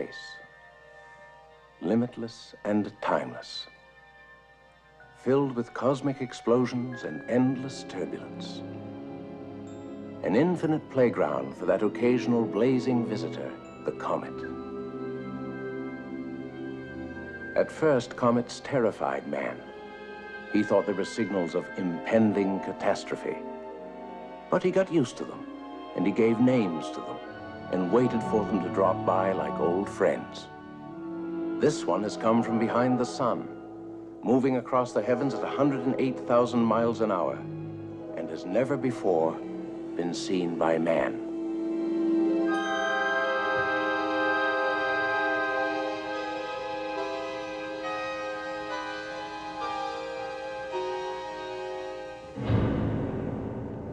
Space, limitless and timeless, filled with cosmic explosions and endless turbulence. An infinite playground for that occasional blazing visitor, the comet. At first, comets terrified man. He thought they were signals of impending catastrophe. But he got used to them, and he gave names to them, and waited for them to drop by like old friends. This one has come from behind the sun, moving across the heavens at 108,000 miles an hour, and has never before been seen by man.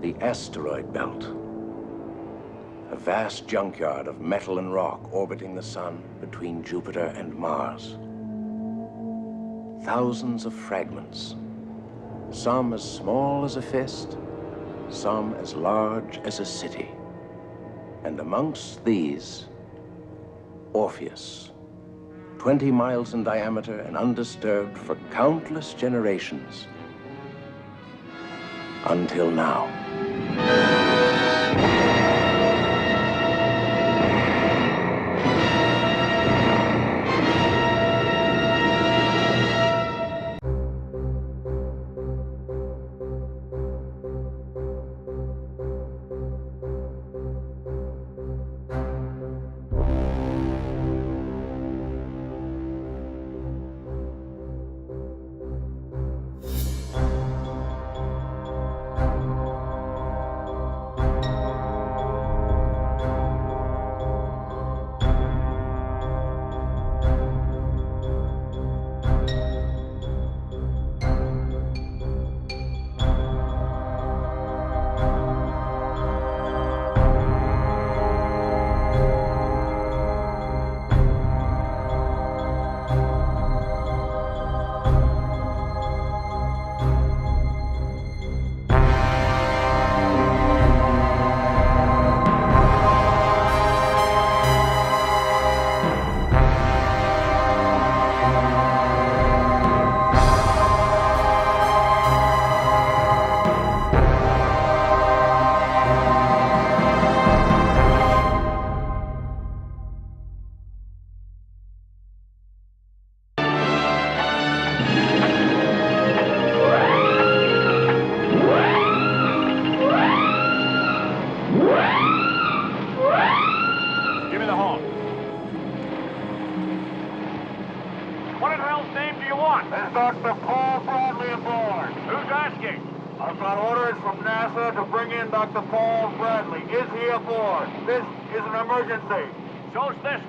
The asteroid belt. A vast junkyard of metal and rock orbiting the sun between Jupiter and Mars. Thousands of fragments, some as small as a fist, some as large as a city. And amongst these, Orpheus, 20 miles in diameter and undisturbed for countless generations, until now.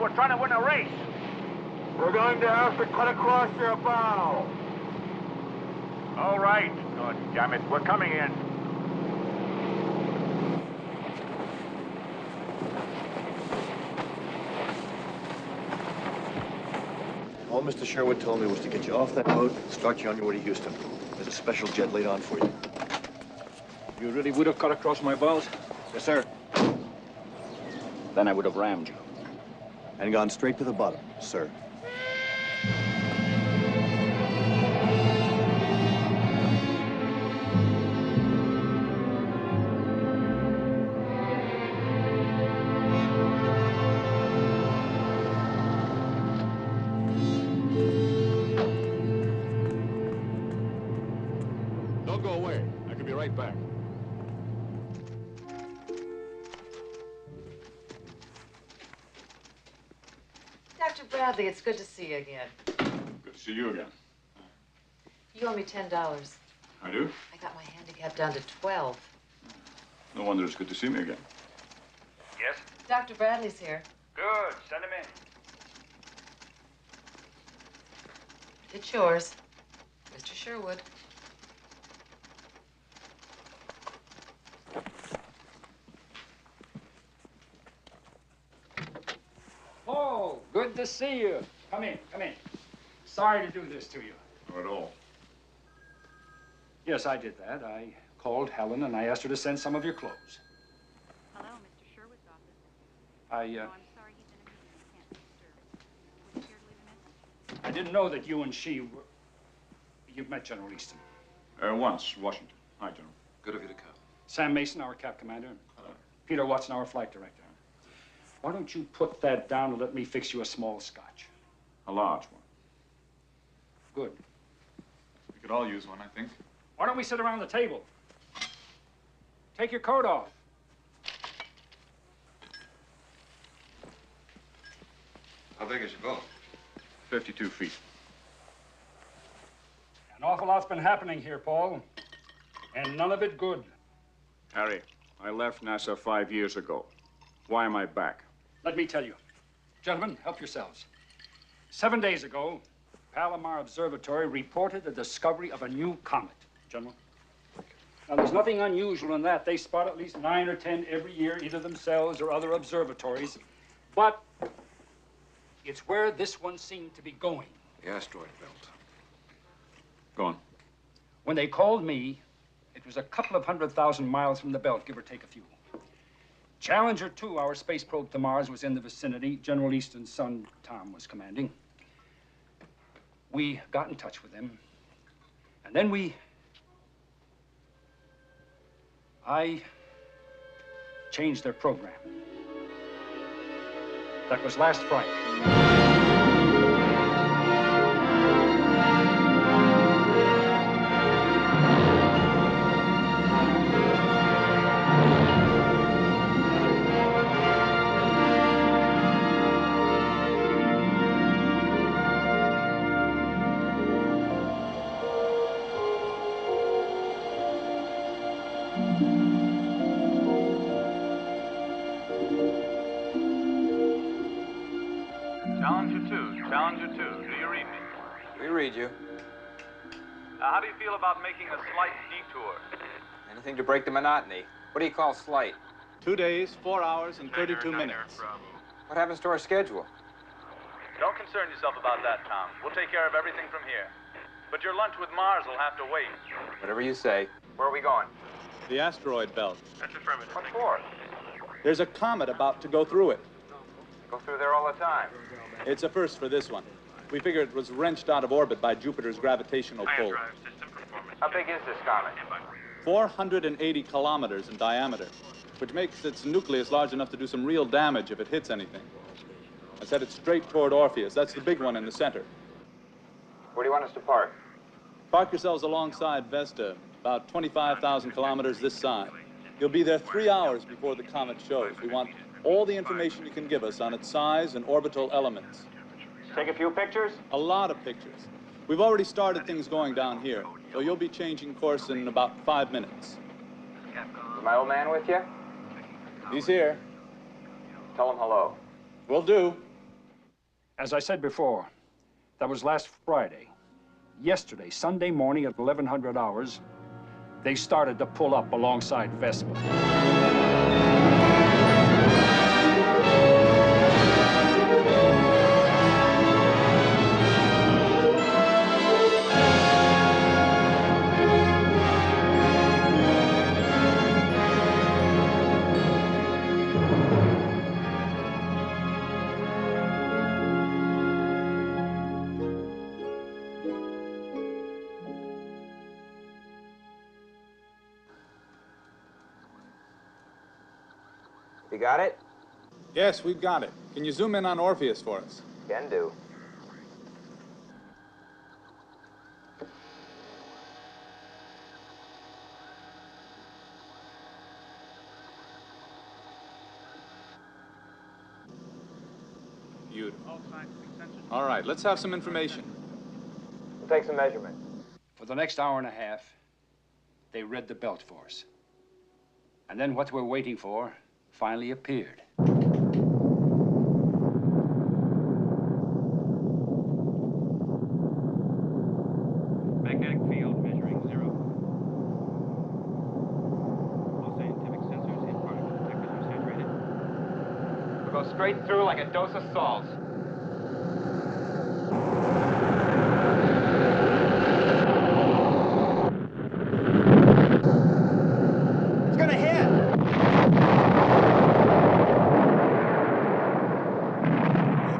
We're trying to win a race. We're going to have to cut across your bow. All right. God damn it. We're coming in. All Mr. Sherwood told me was to get you off that boat and start you on your way to Houston. There's a special jet laid on for you. You really would have cut across my bows? Yes, sir. Then I would have rammed you. And gone straight to the bottom, sir. Don't go away. I could be right back. Dr. Bradley, it's good to see you again. Good to see you again. You owe me $10. I do? I got my handicap down to 12. No wonder it's good to see me again. Yes? Dr. Bradley's here. Good. Send him in. It's yours, Mr. Sherwood. Oh, good to see you. Come in, come in. Sorry to do this to you. Not at all. Yes, I did that. I called Helen and I asked her to send some of your clothes. Hello, Mr. Sherwood's office. I, Oh, I'm sorry, he's in a meeting. He can't be disturbed. didn't know that you and she were... You've met General Easton. Once, Washington. Hi, General. Good of you to come. Sam Mason, our Cap Commander. Hello. Peter Watson, our Flight Director. Why don't you put that down and let me fix you a small scotch? A large one. Good. We could all use one, I think. Why don't we sit around the table? Take your coat off. How big is your boat? 52 feet. An awful lot's been happening here, Paul. And none of it good. Harry, I left NASA 5 years ago. Why am I back? Let me tell you. Gentlemen, help yourselves. 7 days ago, Palomar Observatory reported the discovery of a new comet, General. Now, there's nothing unusual in that. They spot at least 9 or 10 every year, either themselves or other observatories. But it's where this one seemed to be going. The asteroid belt. Go on. When they called me, it was a couple of 100,000 miles from the belt, give or take a few. Challenger 2, our space probe to Mars, was in the vicinity. General Easton's son, Tom, was commanding. We got in touch with them. And then I changed their program. That was last Friday. Challenger 2, do you read me? We read you. How do you feel about making a slight detour? Anything to break the monotony. What do you call slight? 2 days, 4 hours, and 32 minutes. What happens to our schedule? Don't concern yourself about that, Tom. We'll take care of everything from here. But your lunch with Mars will have to wait. Whatever you say. Where are we going? The asteroid belt. That's affirmative. What for? There's a comet about to go through it. Go through there all the time. It's a first for this one. We figure it was wrenched out of orbit by Jupiter's gravitational pull. How big is this comet? 480 kilometers in diameter, which makes its nucleus large enough to do some real damage if it hits anything. I said it's straight toward Orpheus. That's the big one in the center. Where do you want us to park? Park yourselves alongside Vesta, about 25,000 kilometers this side. You'll be there 3 hours before the comet shows. We want all the information you can give us on its size and orbital elements. Take a few pictures? A lot of pictures. We've already started things going down here, so you'll be changing course in about 5 minutes. Is my old man with you? He's here. Tell him hello. Will do. As I said before, that was last Friday. Yesterday, Sunday morning at 1100 hours, they started to pull up alongside Vespa. You got it? Yes, we've got it. Can you zoom in on Orpheus for us? Can do. Beautiful. All right, let's have some information. We'll take some measurements. For the next hour and a half, they read the belt for us. And then what we're waiting for finally appeared. Magnetic field measuring 0. All scientific sensors and particle detectors are saturated. We'll go straight through like a dose of salt. It's gonna hit!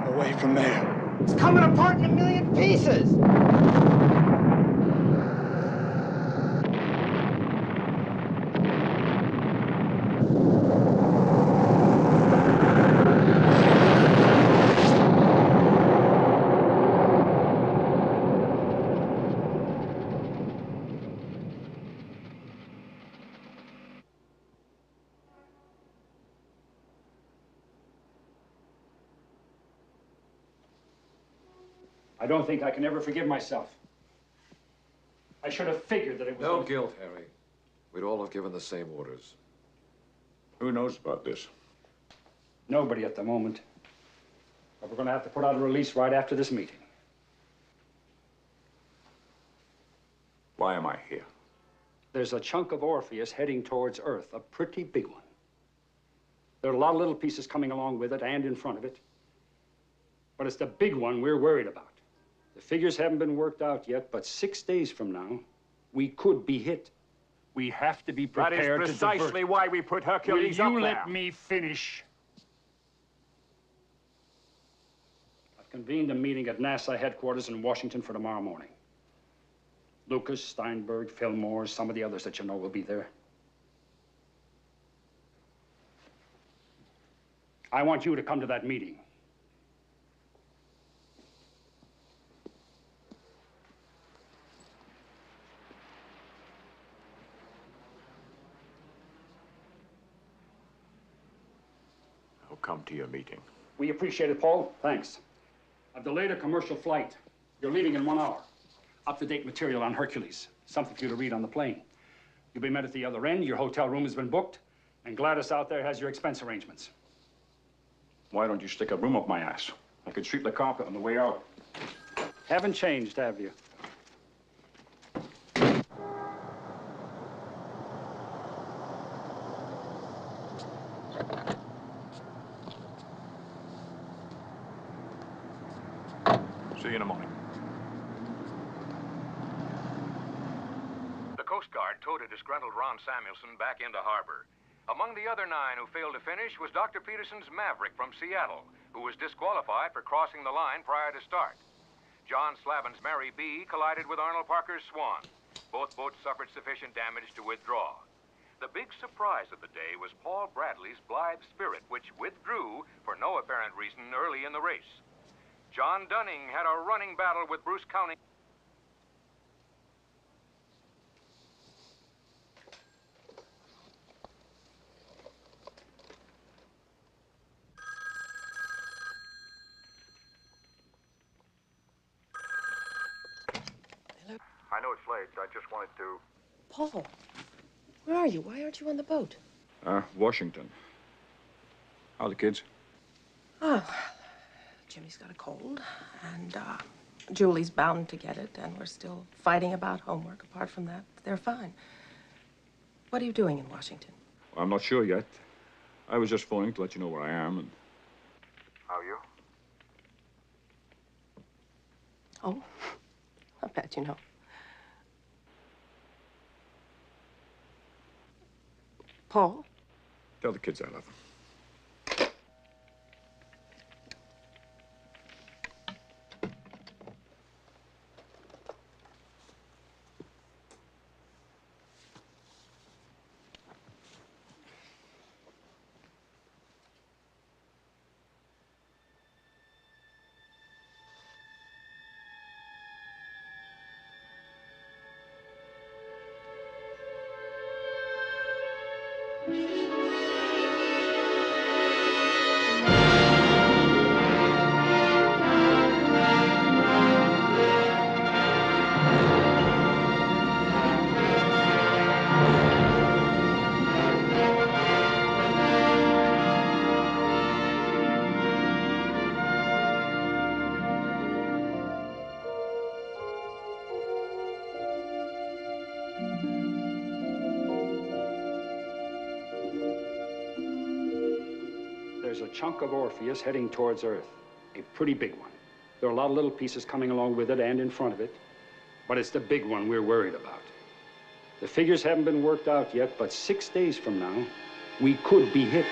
Away from there. It's coming apart in a million pieces! I don't think I can ever forgive myself. I should have figured that it was... No guilt, Harry. We'd all have given the same orders. Who knows about this? Nobody at the moment. But we're going to have to put out a release right after this meeting. Why am I here? There's a chunk of Orpheus heading towards Earth, a pretty big one. There are a lot of little pieces coming along with it and in front of it. But it's the big one we're worried about. The figures haven't been worked out yet, but 6 days from now, we could be hit. We have to be prepared to divert. That is precisely why we put Hercules up there. Will you let me finish? I've convened a meeting at NASA headquarters in Washington for tomorrow morning. Lucas, Steinberg, Fillmore, some of the others that you know will be there. I want you to come to that meeting. I'll come to your meeting. We appreciate it, Paul. Thanks. I've delayed a commercial flight. You're leaving in 1 hour. Up-to-date material on Hercules. Something for you to read on the plane. You'll be met at the other end. Your hotel room has been booked. And Gladys out there has your expense arrangements. Why don't you stick a broom up my ass? I could sweep the carpet on the way out. Haven't changed, have you? See you in the morning. The Coast Guard towed a disgruntled Ron Samuelson back into harbor. Among the other 9 who failed to finish was Dr. Peterson's Maverick from Seattle, who was disqualified for crossing the line prior to start. John Slavin's Mary B. collided with Arnold Parker's Swan. Both boats suffered sufficient damage to withdraw. The big surprise of the day was Paul Bradley's Blithe Spirit, which withdrew for no apparent reason early in the race. John Dunning had a running battle with Bruce County. I know it's late. I just wanted to... Paul, where are you? Why aren't you on the boat? Washington. How are the kids? Oh, Jimmy's got a cold, and Julie's bound to get it, and we're still fighting about homework. Apart from that, they're fine. What are you doing in Washington? Well, I'm not sure yet. I was just phoning to let you know where I am and... How are you? Oh, I bet you know. Paul? Tell the kids I love them. There's a chunk of Orpheus heading towards Earth, a pretty big one. There are a lot of little pieces coming along with it and in front of it, but it's the big one we're worried about. The figures haven't been worked out yet, but 6 days from now, we could be hit.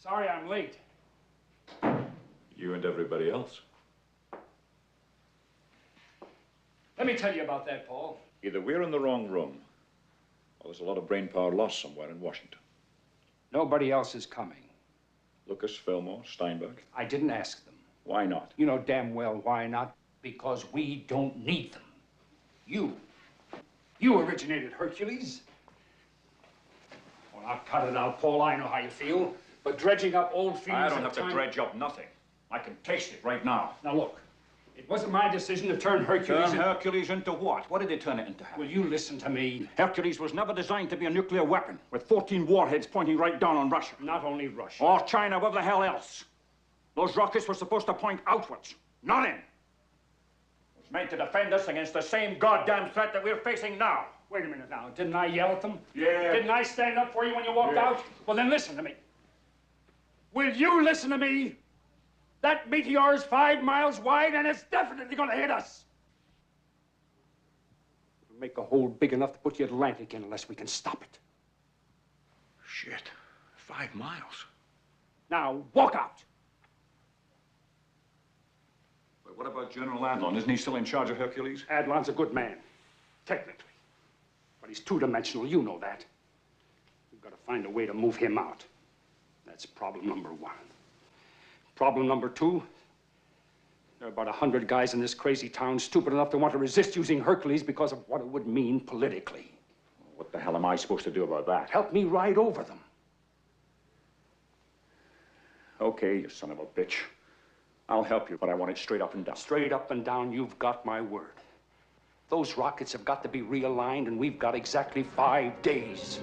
Sorry I'm late. You and everybody else. Let me tell you about that, Paul. Either we're in the wrong room, or there's a lot of brain power lost somewhere in Washington. Nobody else is coming. Lucas, Fillmore, Steinberg. I didn't ask them. Why not? You know damn well why not. Because we don't need them. You originated Hercules. Well, I'll cut it out, Paul. I know how you feel. But dredging up old feelings... I don't have to dredge up nothing. I can taste it right now. Now, look. It wasn't my decision to turn Hercules... Turn Hercules into what? What did they turn it into? Will you listen to me? Hercules was never designed to be a nuclear weapon with 14 warheads pointing right down on Russia. Not only Russia. Or China, where the hell else? Those rockets were supposed to point outwards, not in. It was made to defend us against the same goddamn threat that we're facing now. Wait a minute now. Didn't I yell at them? Yeah. Didn't I stand up for you when you walked out? Well, then listen to me. Will you listen to me? That meteor is 5 miles wide, and it's definitely going to hit us. It'll make a hole big enough to put the Atlantic in unless we can stop it. Shit. 5 miles. Now, walk out. But what about General Adlon? Isn't he still in charge of Hercules? Adlon's a good man, technically. But he's two-dimensional, you know that. We've got to find a way to move him out. That's problem number 1. Problem number 2, there are about 100 guys in this crazy town stupid enough to want to resist using Hercules because of what it would mean politically. What the hell am I supposed to do about that? Help me ride over them. Okay, you son of a bitch. I'll help you, but I want it straight up and down. Straight up and down, you've got my word. Those rockets have got to be realigned, and we've got exactly 5 days.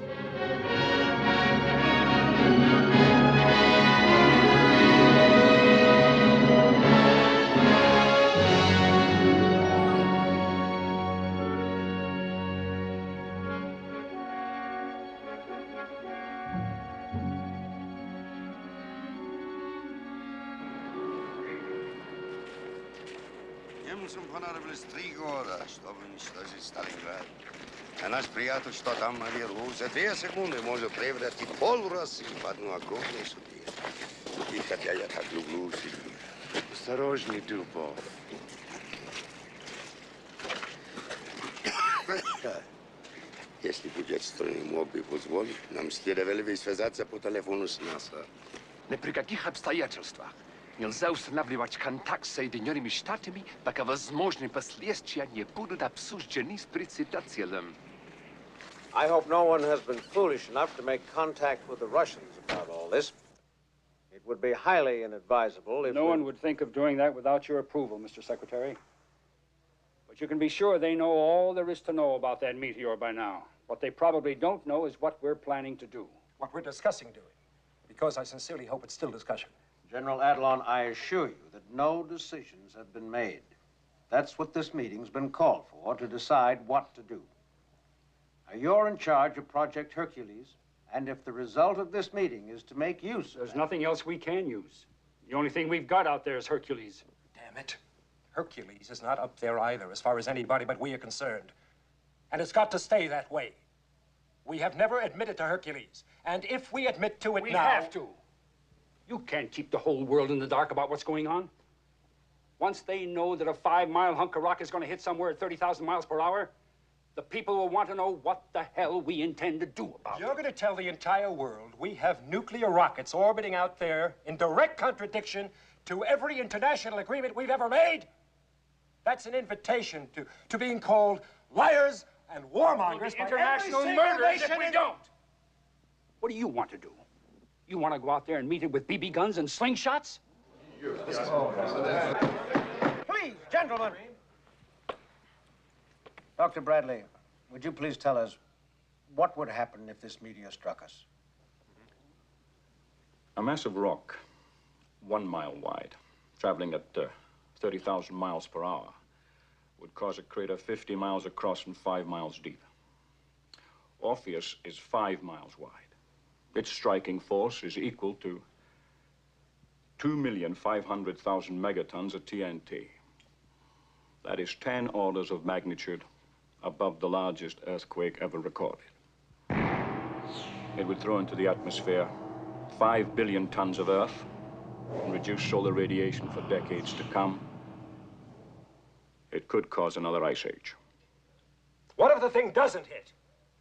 Съм понадобились 3 года, чтобы уничтожить Сталинград. А наш приятель, что там наверху, за 2 секунды может превратить пол России в одну огромную субъект. И хотя я так люблю Сибирь. Осторожней, Дюбов. Если бы Гетстрой мог бы позволить, нам следовало бы связаться по телефону с НАСА. Ни при каких обстоятельствах нельзя устанавливать контакт с Соединенными Штатами, пока возможные последствия не будут обсуждены с председателем. I hope no one has been foolish enough to make contact with the Russians about all this. It would be highly inadvisable if... No one would think of doing that without your approval, Mr. Secretary. But you can be sure they know all there is to know about that meteor by now. What they probably don't know is what we're planning to do. What we're discussing doing. Because I sincerely hope it's still discussion. General Adlon, I assure you that no decisions have been made. That's what this meeting's been called for, to decide what to do. Now, you're in charge of Project Hercules, and if the result of this meeting is to make use of There's nothing else we can use. The only thing we've got out there is Hercules. Damn it. Hercules is not up there either, as far as anybody but we are concerned. And it's got to stay that way. We have never admitted to Hercules, and if we admit to it We now... have to. You can't keep the whole world in the dark about what's going on. Once they know that a 5-mile hunk of rock is going to hit somewhere at 30,000 miles per hour, the people will want to know what the hell we intend to do about it. You're going to tell the entire world we have nuclear rockets orbiting out there in direct contradiction to every international agreement we've ever made? That's an invitation to being called liars and warmongers by international every murderers nation if we don't. What do you want to do? You want to go out there and meet it with BB guns and slingshots? Please, gentlemen. Dr. Bradley, would you please tell us what would happen if this meteor struck us? A massive rock, 1 mile wide, traveling at 30,000 miles per hour, would cause a crater 50 miles across and 5 miles deep. Orpheus is 5 miles wide. Its striking force is equal to 2,500,000 megatons of TNT. That is 10 orders of magnitude above the largest earthquake ever recorded. It would throw into the atmosphere 5 billion tons of Earth and reduce solar radiation for decades to come, it could cause another ice age. What if the thing doesn't hit?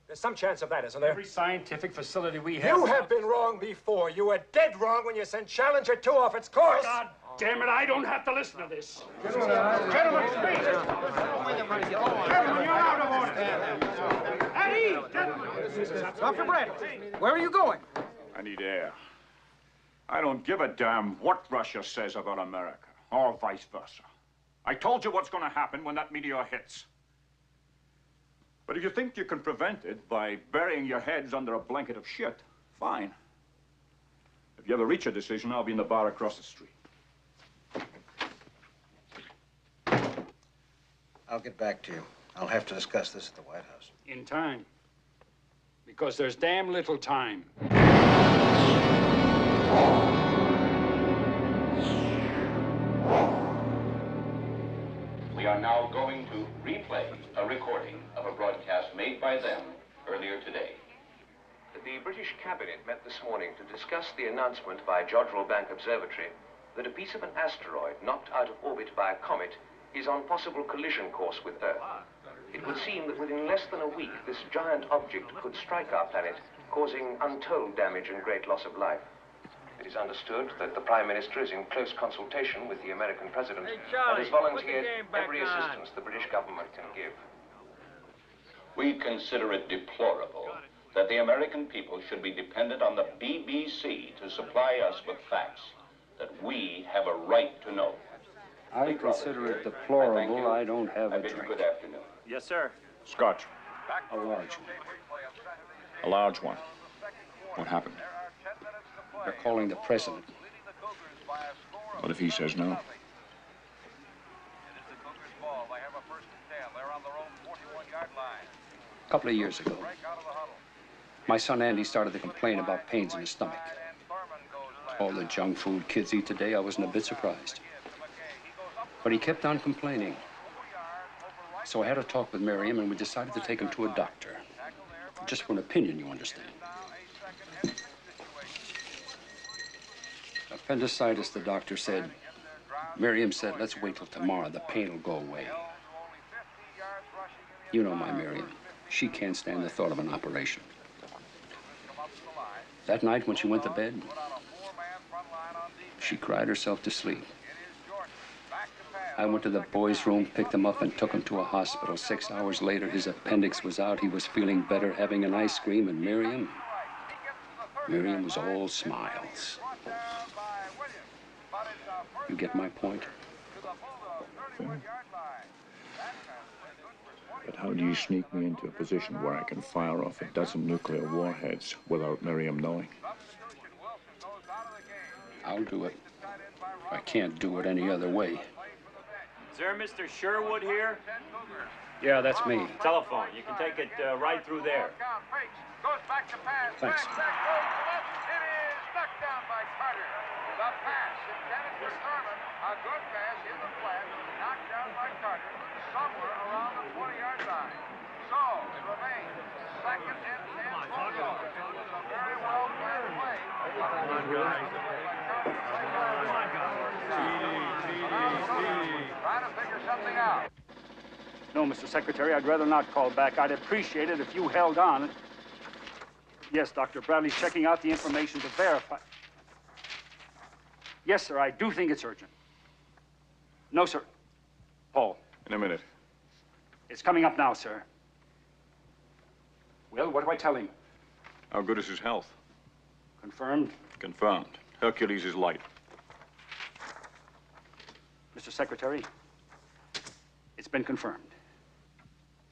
There's some chance of that, isn't there? Every scientific facility we have... You have been wrong before. You were dead wrong when you sent Challenger 2 off its course. God damn it, I don't have to listen to this. Gentlemen, speak. Gentlemen, you're out of order. At ease, gentlemen. Dr. Brad, where are you going? I need air. I don't give a damn what Russia says about America, or vice versa. I told you what's going to happen when that meteor hits. But if you think you can prevent it by burying your heads under a blanket of shit, fine. If you ever reach a decision, I'll be in the bar across the street. I'll get back to you. I'll have to discuss this at the White House. In time. Because there's damn little time. We are now going to replay a recording of a broadcast made by them earlier today. The British Cabinet met this morning to discuss the announcement by Jodrell Bank Observatory that a piece of an asteroid knocked out of orbit by a comet is on possible collision course with Earth. It would seem that within less than a week, this giant object could strike our planet, causing untold damage and great loss of life. It is understood that the Prime Minister is in close consultation with the American President and has volunteered every assistance the British government can give. We consider it deplorable that the American people should be dependent on the BBC to supply us with facts that we have a right to know. I consider it deplorable I don't have a drink. Good afternoon. Yes, sir. Scotch. A large one. A large one. What happened? They're calling the president. What if he says no? A couple of years ago, my son Andy started to complain about pains in his stomach. All the junk food kids eat today, I wasn't a bit surprised. But he kept on complaining. So I had a talk with Miriam, and we decided to take him to a doctor. Just for an opinion, you understand. Appendicitis, the doctor said. Miriam said, let's wait till tomorrow. The pain will go away. You know my Miriam. She can't stand the thought of an operation. That night when she went to bed, she cried herself to sleep. I went to the boys' room, picked him up, and took him to a hospital. 6 hours later, his appendix was out. He was feeling better, having an ice cream, and Miriam was all smiles. You get my point? But how do you sneak me into a position where I can fire off a dozen nuclear warheads without Miriam knowing? I'll do it. I can't do it any other way. Is there Mr. Sherwood here? Yeah, that's me. Telephone. You can take it right through there. Thanks. It is knocked down by Carter. The pass intended for Thurman. A good pass in the flat. Knocked down by Carter somewhere around the 20-yard line. So it remains second and 10 for York. It was a very well planned play. Trying to figure something out. No, Mr. Secretary, I'd rather not call back. I'd appreciate it if you held on. Yes, Dr. Bradley's checking out the information to verify. Yes, sir, I do think it's urgent. No, sir. Paul. In a minute. It's coming up now, sir. Well, what do I tell him? How good is his health? Confirmed? Confirmed. Hercules is light. Mr. Secretary, it's been confirmed.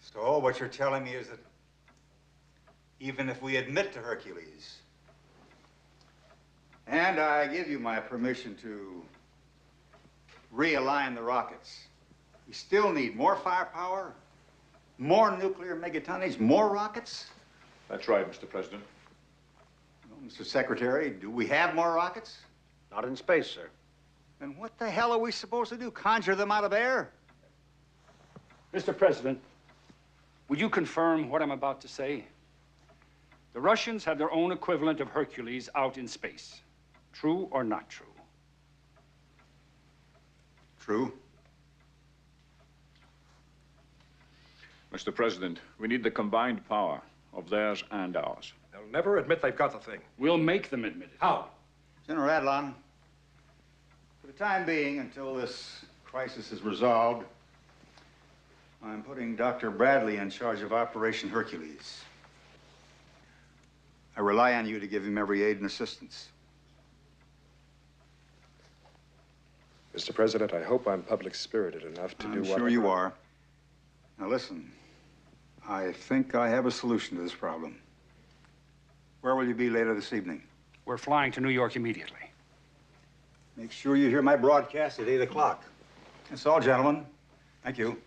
So what you're telling me is that even if we admit to Hercules, and I give you my permission to realign the rockets, we still need more firepower, more nuclear megatonnage, more rockets? That's right, Mr. President. Well, Mr. Secretary, do we have more rockets? Not in space, sir. Then what the hell are we supposed to do? Conjure them out of air? Mr. President, would you confirm what I'm about to say? The Russians have their own equivalent of Hercules out in space. True or not true? True. Mr. President, we need the combined power of theirs and ours. They'll never admit they've got the thing. We'll make them admit it. How? General Adlon, for the time being, until this crisis is resolved, I'm putting Dr. Bradley in charge of Operation Hercules. I rely on you to give him every aid and assistance. Mr. President, I hope I'm public-spirited enough to do what... I'm sure you are. Now listen, I think I have a solution to this problem. Where will you be later this evening? We're flying to New York immediately. Make sure you hear my broadcast at 8 o'clock. That's all, gentlemen. Thank you.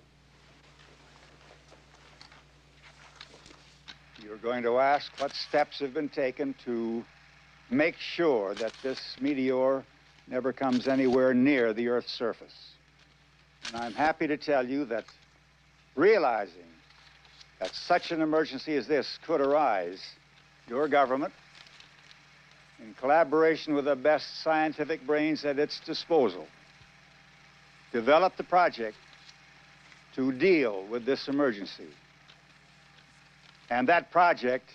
You're going to ask what steps have been taken to make sure that this meteor never comes anywhere near the Earth's surface. And I'm happy to tell you that realizing that such an emergency as this could arise, your government, in collaboration with the best scientific brains at its disposal, developed a project to deal with this emergency. And that project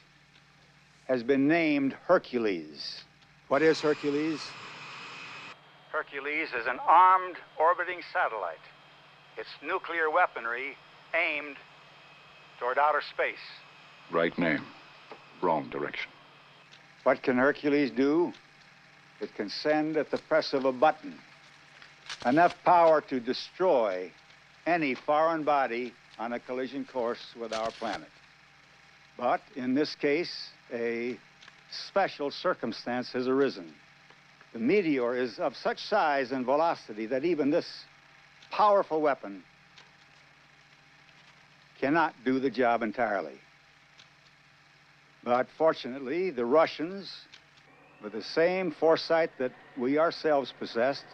has been named Hercules. What is Hercules? Hercules is an armed orbiting satellite. Its nuclear weaponry aimed toward outer space. Right name, wrong direction. What can Hercules do? It can send at the press of a button enough power to destroy any foreign body on a collision course with our planet. But in this case, a special circumstance has arisen. The meteor is of such size and velocity that even this powerful weapon cannot do the job entirely. But fortunately, the Russians, with the same foresight that we ourselves possessed,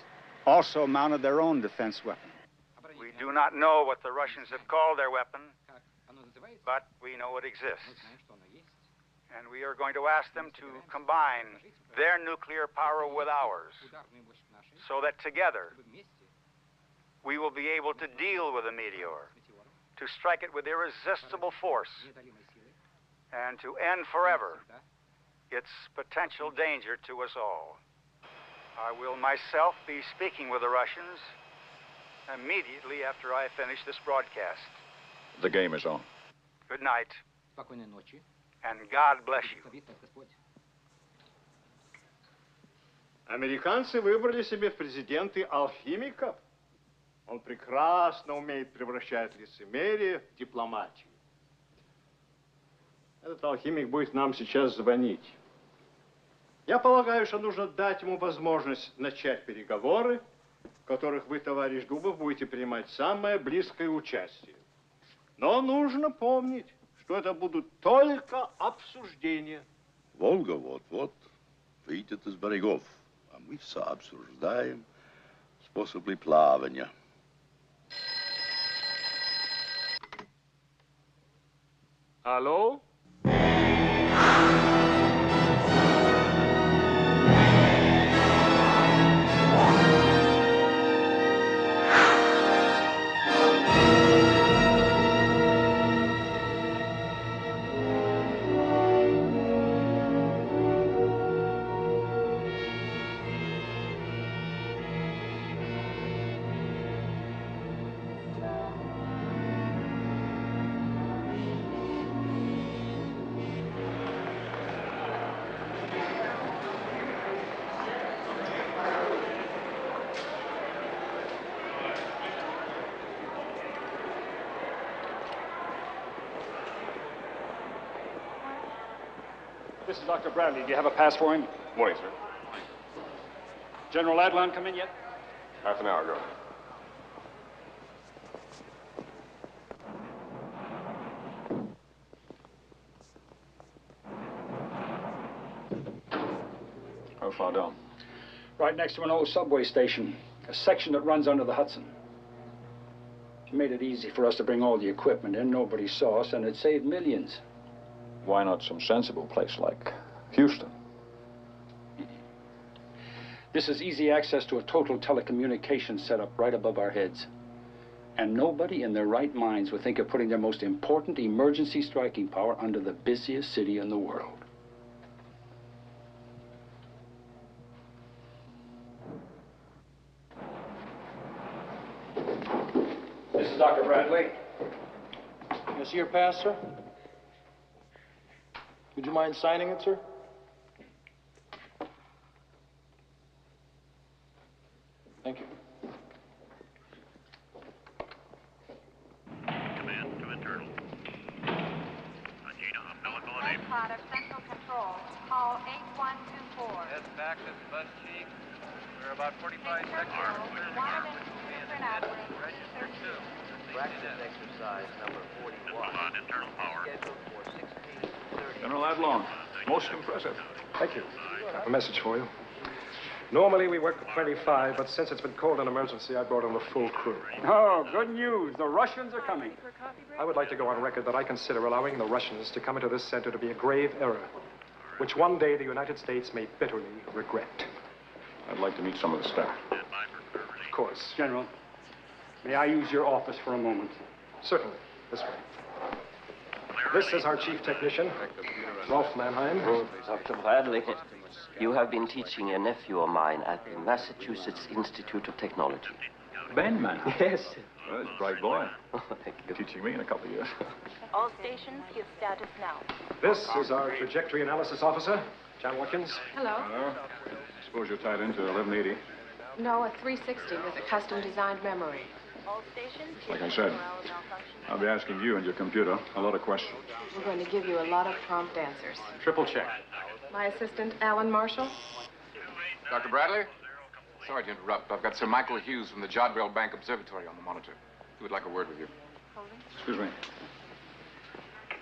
also mounted their own defense weapon. We do not know what the Russians have called their weapon, but we know it exists. And we are going to ask them to combine their nuclear power with ours, so that together we will be able to deal with the meteor, to strike it with irresistible force, and to end forever its potential danger to us all. I will myself be speaking with the Russians immediately after I finish this broadcast. The game is on. Good night. And God bless you. Американцы выбрали себе в президенты алхимика. Он прекрасно умеет превращать лицемерие в дипломатию. Этот алхимик будет нам сейчас звонить. Я полагаю, что нужно дать ему возможность начать переговоры, в которых вы, товарищ Дубов, будете принимать самое близкое участие. Но нужно помнить, что это будут только обсуждения. Волга вот-вот выйдет из берегов, а мы сообсуждаем способы плавания. Алло? This is Dr. Bradley. Do you have a pass for him? Morning, sir. General Adlon come in yet? Half an hour ago. How far down? Right next to an old subway station, a section that runs under the Hudson. It made it easy for us to bring all the equipment in. Nobody saw us, and it saved millions. Why not some sensible place like Houston? This is easy access to a total telecommunications setup right above our heads. And nobody in their right minds would think of putting their most important emergency striking power under the busiest city in the world. This is Dr. Bradley. Can I see your pass, sir? Would you mind signing it, sir? Thank you. Command to internal. Gina, umbilical enable. Pod of Central Control. Call 8124. Yes, back to Bud Chief. We're about 45 seconds. Practice exercise number 41. On internal power. Scheduled for 16:30. General Adlon, most impressive. Thank you. I have a message for you. Normally we work for 25, but since it's been called an emergency, I brought in the full crew. Oh, good news. The Russians are coming. I would like to go on record that I consider allowing the Russians to come into this center to be a grave error, which one day the United States may bitterly regret. I'd like to meet some of the staff. Of course. General, may I use your office for a moment? Certainly. This way. This is our chief technician, Rolf Mannheim. Dr. Bradley, you have been teaching a nephew of mine at the Massachusetts Institute of Technology. Ben Mannheim? Yes. Well, that's a bright boy. Thank you. Teaching me in a couple of years. All stations give status now. This is our trajectory analysis officer, John Watkins. Hello. Hello. Suppose you're tied into 1180. No, a 360 with a custom-designed memory. All stations Like I said, I'll be asking you and your computer a lot of questions. We're going to give you a lot of prompt answers. Triple check. My assistant, Alan Marshall. Dr. Bradley? Sorry to interrupt. I've got Sir Michael Hughes from the Jodrell Bank Observatory on the monitor. He would like a word with you. Excuse me.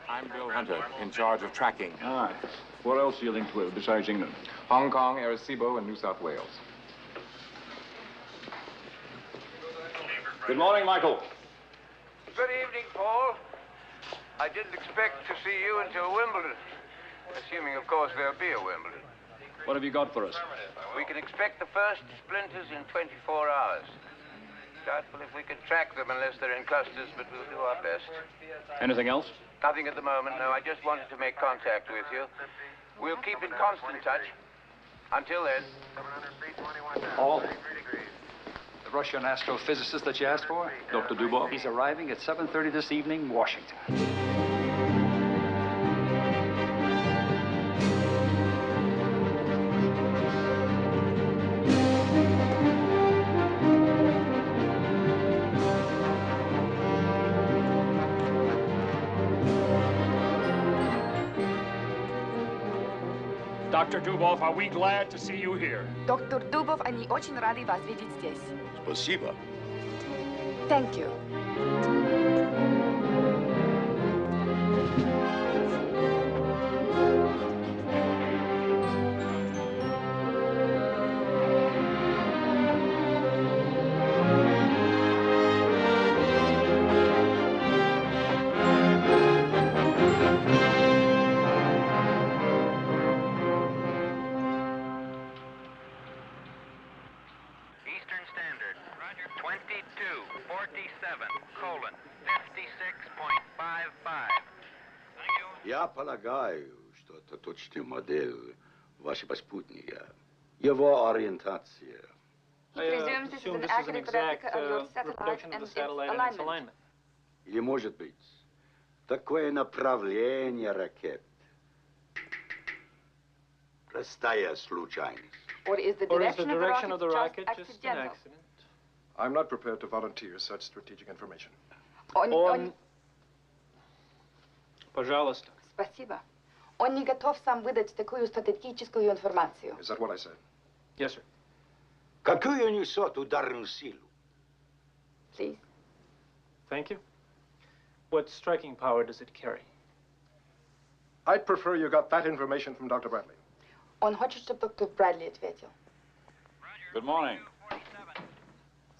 I'm Bill Hunter, in charge of tracking. Aye. What else are you linked with besides England? Hong Kong, Arecibo, and New South Wales. Good morning, Michael. Good evening, Paul. I didn't expect to see you until Wimbledon. Assuming, of course, there'll be a Wimbledon. What have you got for us? We can expect the first splinters in 24 hours. Doubtful if we can track them unless they're in clusters, but we'll do our best. Anything else? Nothing at the moment, no. I just wanted to make contact with you. We'll keep in constant touch. Until then. Paul? The Russian astrophysicist that you asked for? Dr. Dubov? He's arriving at 7:30 this evening, Washington. Dr. Dubov, are we glad to see you here? Доктор Дубов, они очень рады вас видеть здесь. Спасибо. Thank you. Eastern Standard. 22:47:56.55. Я полагаю, что это точная модель вашего спутника. Его ориентация. Presumes this is an accurate replica of your satellite and its alignment. Или, может быть, такое направление ракет. Простая случайность. Or is the direction of the rocket just accidental? I'm not prepared to volunteer such strategic information. Пожалуйста. Спасибо. Он не готов сам выдать такую стратегическую информацию. Is that what I said? Yes, sir. Какую несет ударную силу? Please. Thank you. What striking power does it carry? I'd prefer you got that information from Dr. Bradley. Он хочет, чтобы доктор Брэдли ответил. Good morning.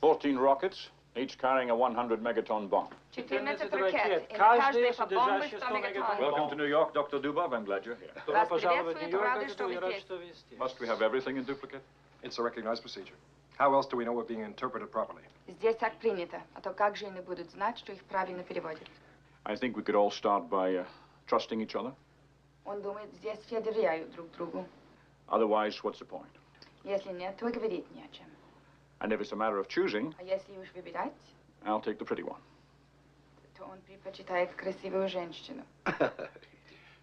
14 rockets each carrying a 100 megaton bomb. 14 ракет, и на каждой по бомбе 100 мегатонн. Welcome to New York, Dr. Dubov. I'm glad you're here. Вас приветствует, рады, что вы здесь. Must we have everything in duplicate? It's a recognized procedure. How else do we know we're being interpreted properly? Здесь так принято, а то как же они будут знать, что их правильно переводят? I think we could all start by trusting each other. Он думает, здесь все доверяют друг другу. Otherwise, what's the point? Если нет, то и говорить не о чем. And if it's a matter of choosing, А если уж выбирать, I'll take the pretty one. то он предпочитает красивую женщину.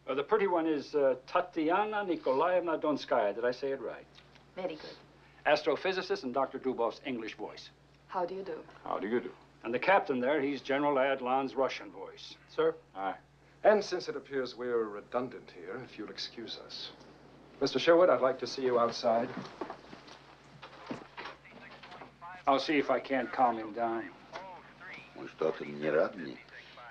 The pretty one is Tatiana Nikolaevna Donskaya. Did I say it right? Very good. Astrophysicist and Dr. Dubov's English voice. How do you do? How do you do? And the captain there, he's General Adlon's Russian voice. Sir? Aye. And since it appears we're redundant here, if you'll excuse us. Mr. Sherwood, I'd like to see you outside. I'll see if I can't calm him down.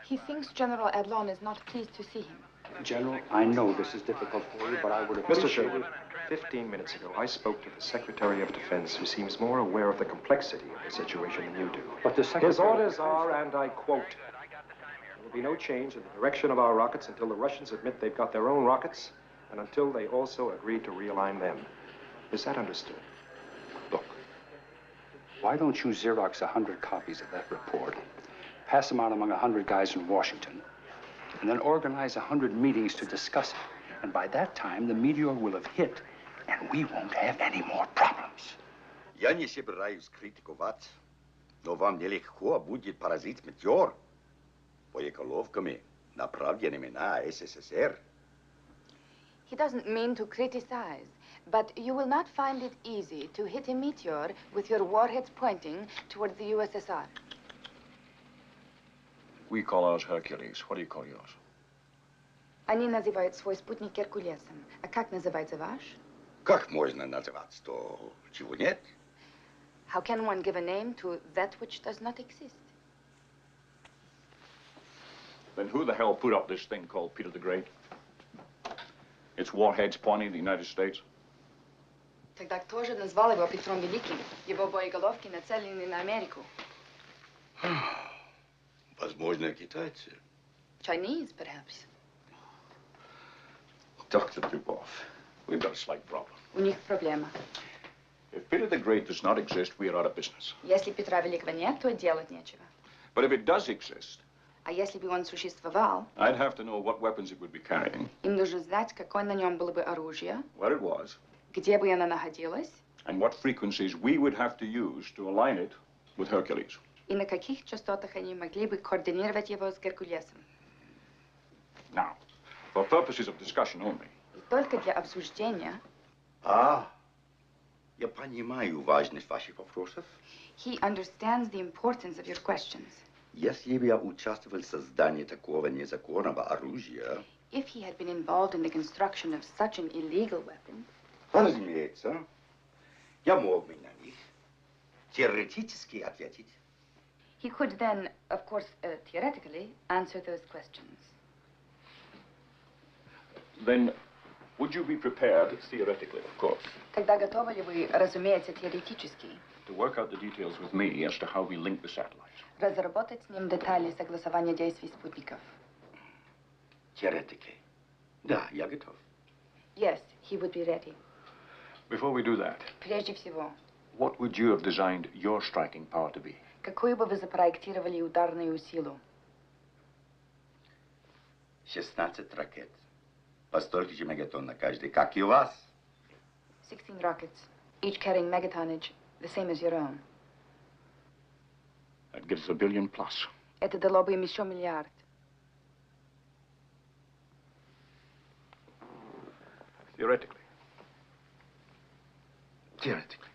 He thinks General Adlon is not pleased to see him. General, I know this is difficult for you, but I would appreciate Mr. Sherwood, 15 minutes ago, I spoke to the Secretary of Defense, who seems more aware of the complexity of the situation than you do. But the Secretary... His orders are, and I quote, "There will be no change in the direction of our rockets until the Russians admit they've got their own rockets, and until they also agree to realign them." Is that understood? Look, why don't you Xerox 100 copies of that report, pass them out among 100 guys in Washington, and then organize 100 meetings to discuss it. And by that time, the Meteor will have hit, and we won't have any more problems. Я не собираюсь критиковать, но вам нелегко будет поразить Метеор боеголовками, направленными на СССР. He doesn't mean to criticize, but you will not find it easy to hit a meteor with your warheads pointing towards the USSR. We call ours Hercules. What do you call yours? Они называют свой спутник Геркулесом. А как называется ваш? Как можно называть то, чего нет? How can one give a name to that which does not exist? Then who the hell put up this thing called Peter the Great? Its warheads pointing at the United States? Тогда кто же назвал его Петром Великим? Его боеголовки нацелены на Америку. Возможно, китайцы. Chinese, perhaps. Dr. Dubov, we've got a slight problem. У них проблема. If Peter the Great does not exist, we are out of business. Если Петра Великого нет, то делать нечего. But if it does exist, А если бы он существовал, I'd have to know what weapons it would be carrying, им нужно знать, какое на нем было бы оружие, where it was, где бы оно находилось, and what frequencies we would have to use to align it with Hercules. и на каких частотах они могли бы координировать его с Геркулесом. Now, for purposes of discussion only. И только для обсуждения. Я понимаю важность ваших вопросов. He understands the importance of your questions. Если бы я участвовал в создании такого незаконного оружия, If he had been involved in the construction of such an illegal weapon, разумеется, я мог бы на них теоретически ответить. he could then, of course, theoretically, answer those questions. Then, would you be prepared, theoretically, of course, Тогда готовы ли вы, разумеется, теоретически, to work out the details with me as to how we link the satellites? разработать с ним детали согласования действий спутников? Теоретики. Да, я готов. Yes, he would be ready. Before we do that, Прежде всего, what would you have designed your striking power to be? какую бы вы запроектировали ударную силу? 16 ракет. По столько же мегатонн на каждый, как и у вас. 16 rockets, each carrying megatonnage, the same as your own. That gives us $1 billion plus. Это дало бы им еще миллиард. Theoretically. Theoretically.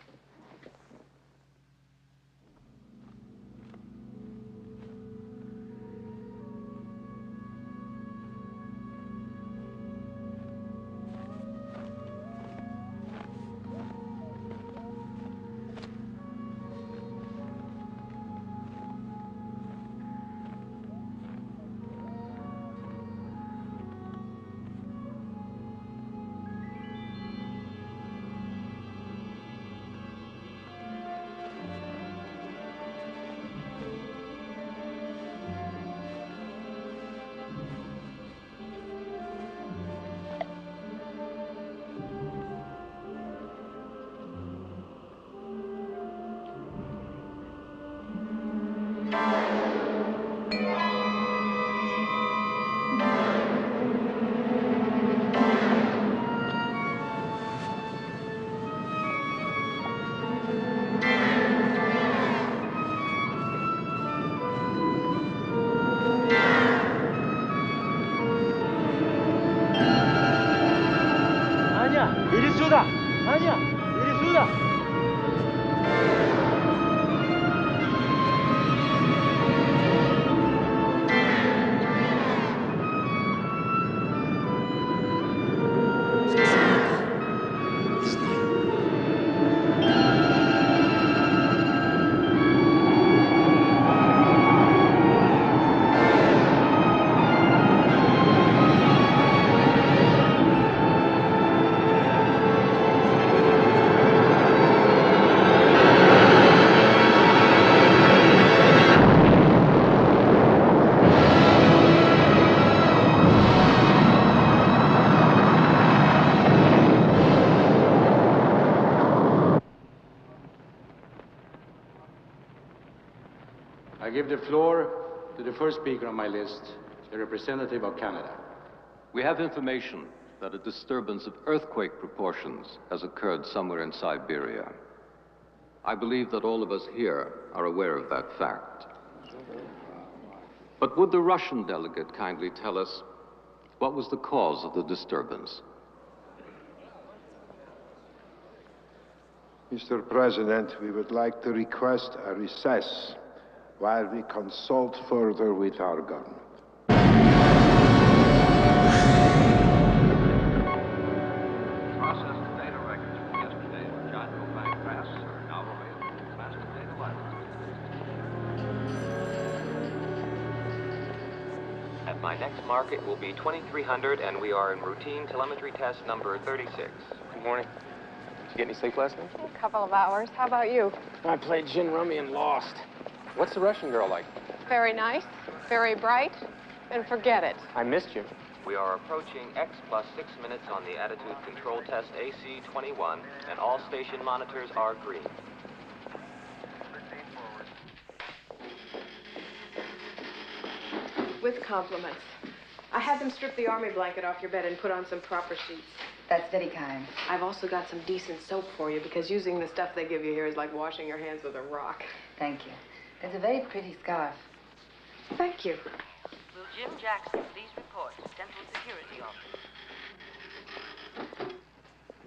I give the floor to the first speaker on my list, the representative of Canada. We have information that a disturbance of earthquake proportions has occurred somewhere in Siberia. I believe that all of us here are aware of that fact. But would the Russian delegate kindly tell us what was the cause of the disturbance? Mr. President, we would like to request a recess while we consult further with our government. Processed data records from yesterday's Jodhpur Bank pass are now available in Master Data Library. At my next mark, it will be 2300, and we are in routine telemetry test number 36. Good morning. Did you get any sleep last night? A couple of hours. How about you? I played gin rummy and lost. What's the Russian girl like? Very nice, very bright, and forget it. I missed you. We are approaching X plus 6 minutes on the attitude control test AC-21, and all station monitors are green. With compliments. I had them strip the army blanket off your bed and put on some proper sheets. That's very kind. I've also got some decent soap for you because using the stuff they give you here is like washing your hands with a rock. Thank you. That's a very pretty scarf. Thank you. Will Jim Jackson please report to Central Security Office?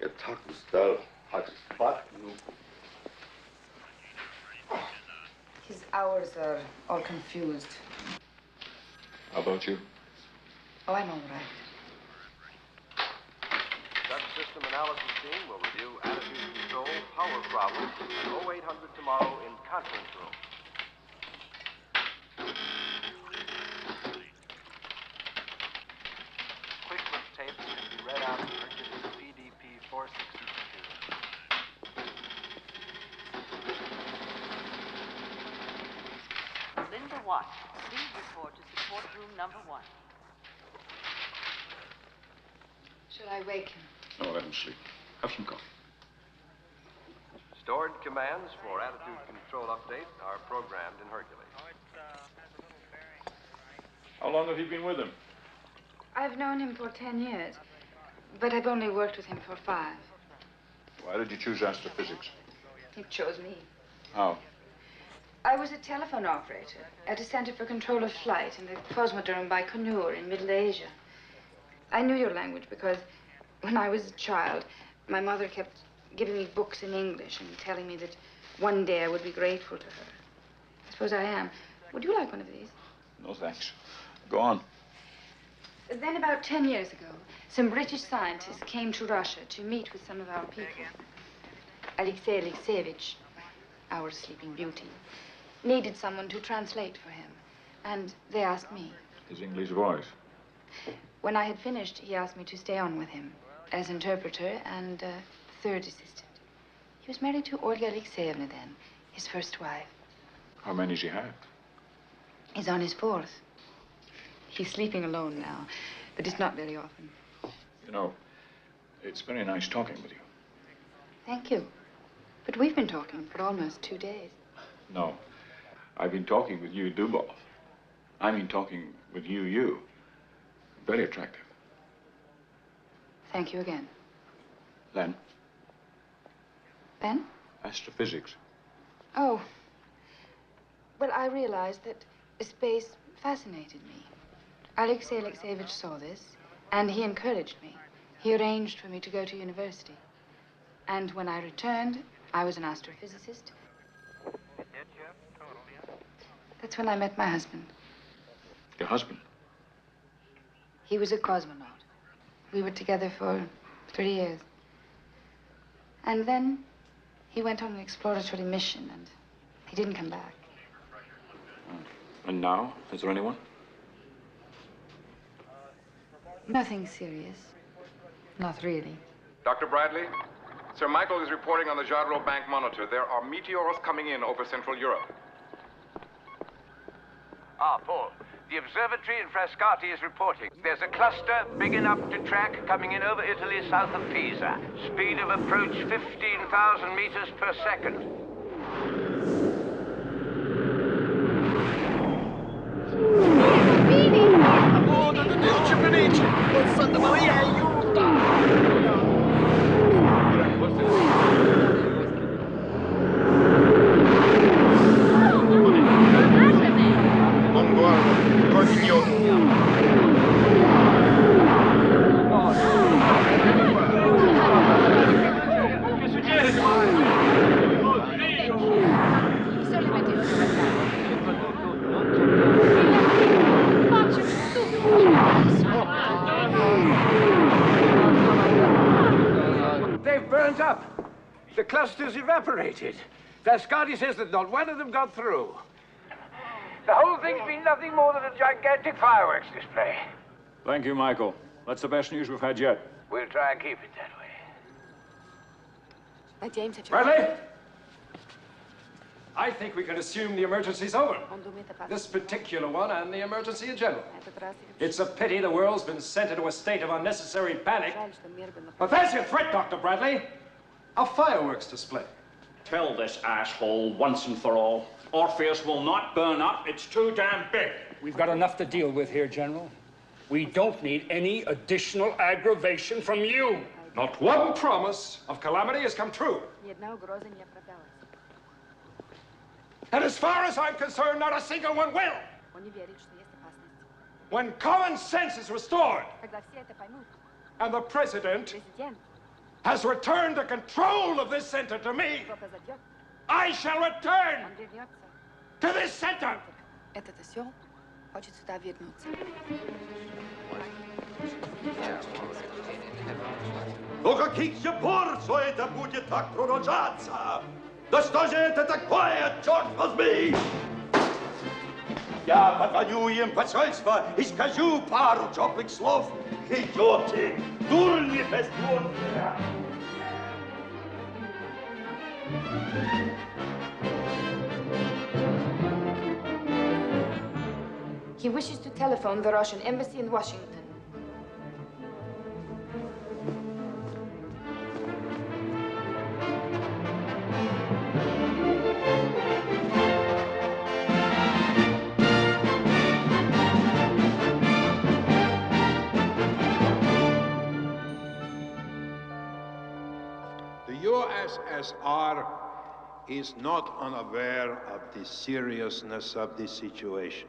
Я так устал. Аж спать, ну. His hours are all confused. How about you? Oh, I'm all right. Subsystem analysis team will review attitude control, power problems at 0800 tomorrow in conference room. Quick look tapes can be read out in Hercules PDP 462. Linda Watt, please report to support room number 1. Shall I wake him? No, let him sleep. Have some coffee. Stored commands for attitude control update are programmed in Hercules. How long have you been with him? I've known him for 10 years, but I've only worked with him for 5. Why did you choose astrophysics? He chose me. How? I was a telephone operator at a center for control of flight in the Cosmodrome Baikonur in Middle Asia. I knew your language because when I was a child, my mother kept giving me books in English and telling me that one day I would be grateful to her. I suppose I am. Would you like one of these? No, thanks. Go on. Then about 10 years ago, some British scientists came to Russia to meet with some of our people. Alexei Alexeyevich, our sleeping beauty, needed someone to translate for him, and they asked me. His English voice. When I had finished, he asked me to stay on with him as interpreter and third assistant. He was married to Olga Alexeyevna then, his first wife. How many does he have? He's on his 4th. He's sleeping alone now, but it's not very often. You know, it's very nice talking with you. Thank you. But we've been talking for almost 2 days. No, I've been talking with you, Dubov. I mean talking with you. Very attractive. Thank you again. Len? Ben? Astrophysics. Oh. Well, I realized that space fascinated me. Alexei Alexeyevich saw this, and he encouraged me. He arranged for me to go to university. And when I returned, I was an astrophysicist. That's when I met my husband. Your husband? He was a cosmonaut. We were together for 3 years. And then he went on an exploratory mission, and he didn't come back. And now? Is there anyone? Nothing serious. Not really. Dr. Bradley, Sir Michael is reporting on the Jodhpur Bank monitor. There are meteors coming in over Central Europe. Paul, the observatory in Frascati is reporting. There's a cluster big enough to track coming in over Italy south of Pisa. Speed of approach 15,000 meters per second. up. The cluster's evaporated. Frascati says that not one of them got through. The whole thing's been nothing more than a gigantic fireworks display. Thank you, Michael. That's the best news we've had yet. We'll try and keep it that way. James, Bradley? I think we can assume the emergency's over. This particular one and the emergency in general. It's a pity the world's been sent into a state of unnecessary panic. But there's your threat, Dr. Bradley. A fireworks display. Tell this asshole once and for all. Orpheus will not burn up. It's too damn big. We've got enough to deal with here, General. We don't need any additional aggravation from you. Not one promise of calamity has come true. And as far as I'm concerned, not a single one will. When common sense is restored, and the President has returned the control of this center to me, I shall return to this center. Ну каких же пор все это будет так продолжаться? Да что же это такое, черт возьми? Я позвоню им в посольство и скажу пару теплых слов. Идете, дурни безплодные. He wishes to telephone the Russian embassy in Washington. The USSR is not unaware of the seriousness of the situation.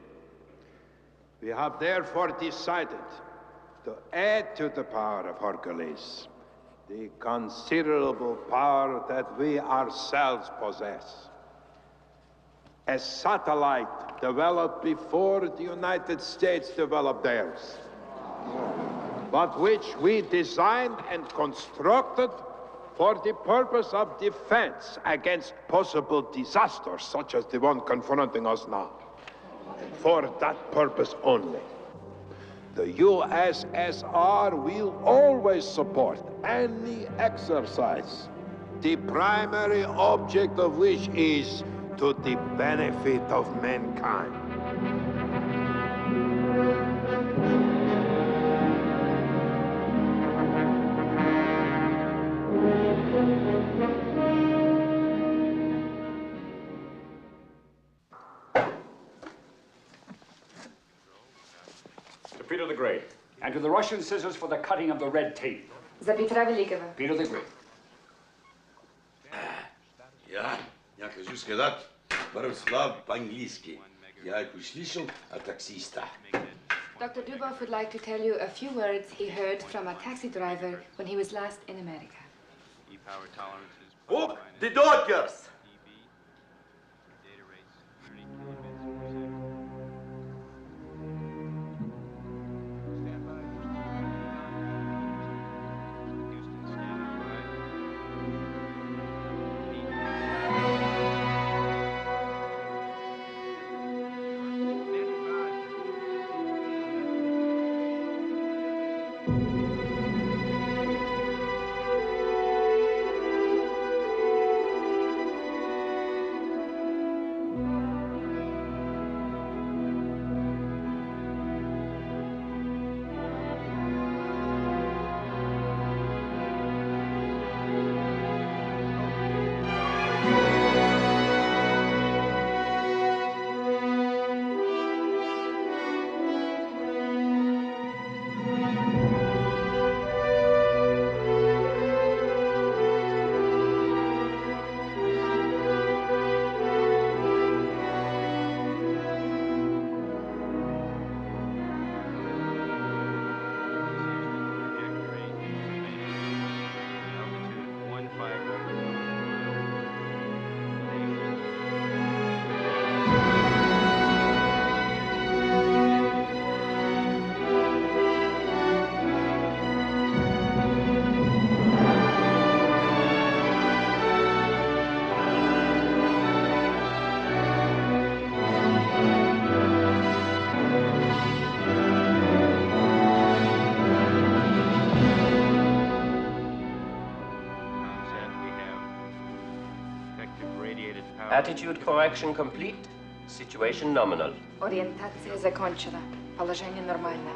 We have therefore decided to add to the power of Hercules the considerable power that we ourselves possess. A satellite developed before the United States developed theirs, but which we designed and constructed for the purpose of defense against possible disasters such as the one confronting us now. For that purpose only. The USSR will always support any exercise, the primary object of which is to the benefit of mankind. To Peter the Great. And to the Russian scissors for the cutting of the red tape. За Петра Великого. Peter the Great. Я хочу сказать пару слов по-английски. Я их услышал от таксиста. Dr. Dubov would like to tell you a few words he heard from a taxi driver when he was last in America. Book the Dodgers! Attitude correction complete. Situation nominal. Ориентация закончена. Положение нормальное.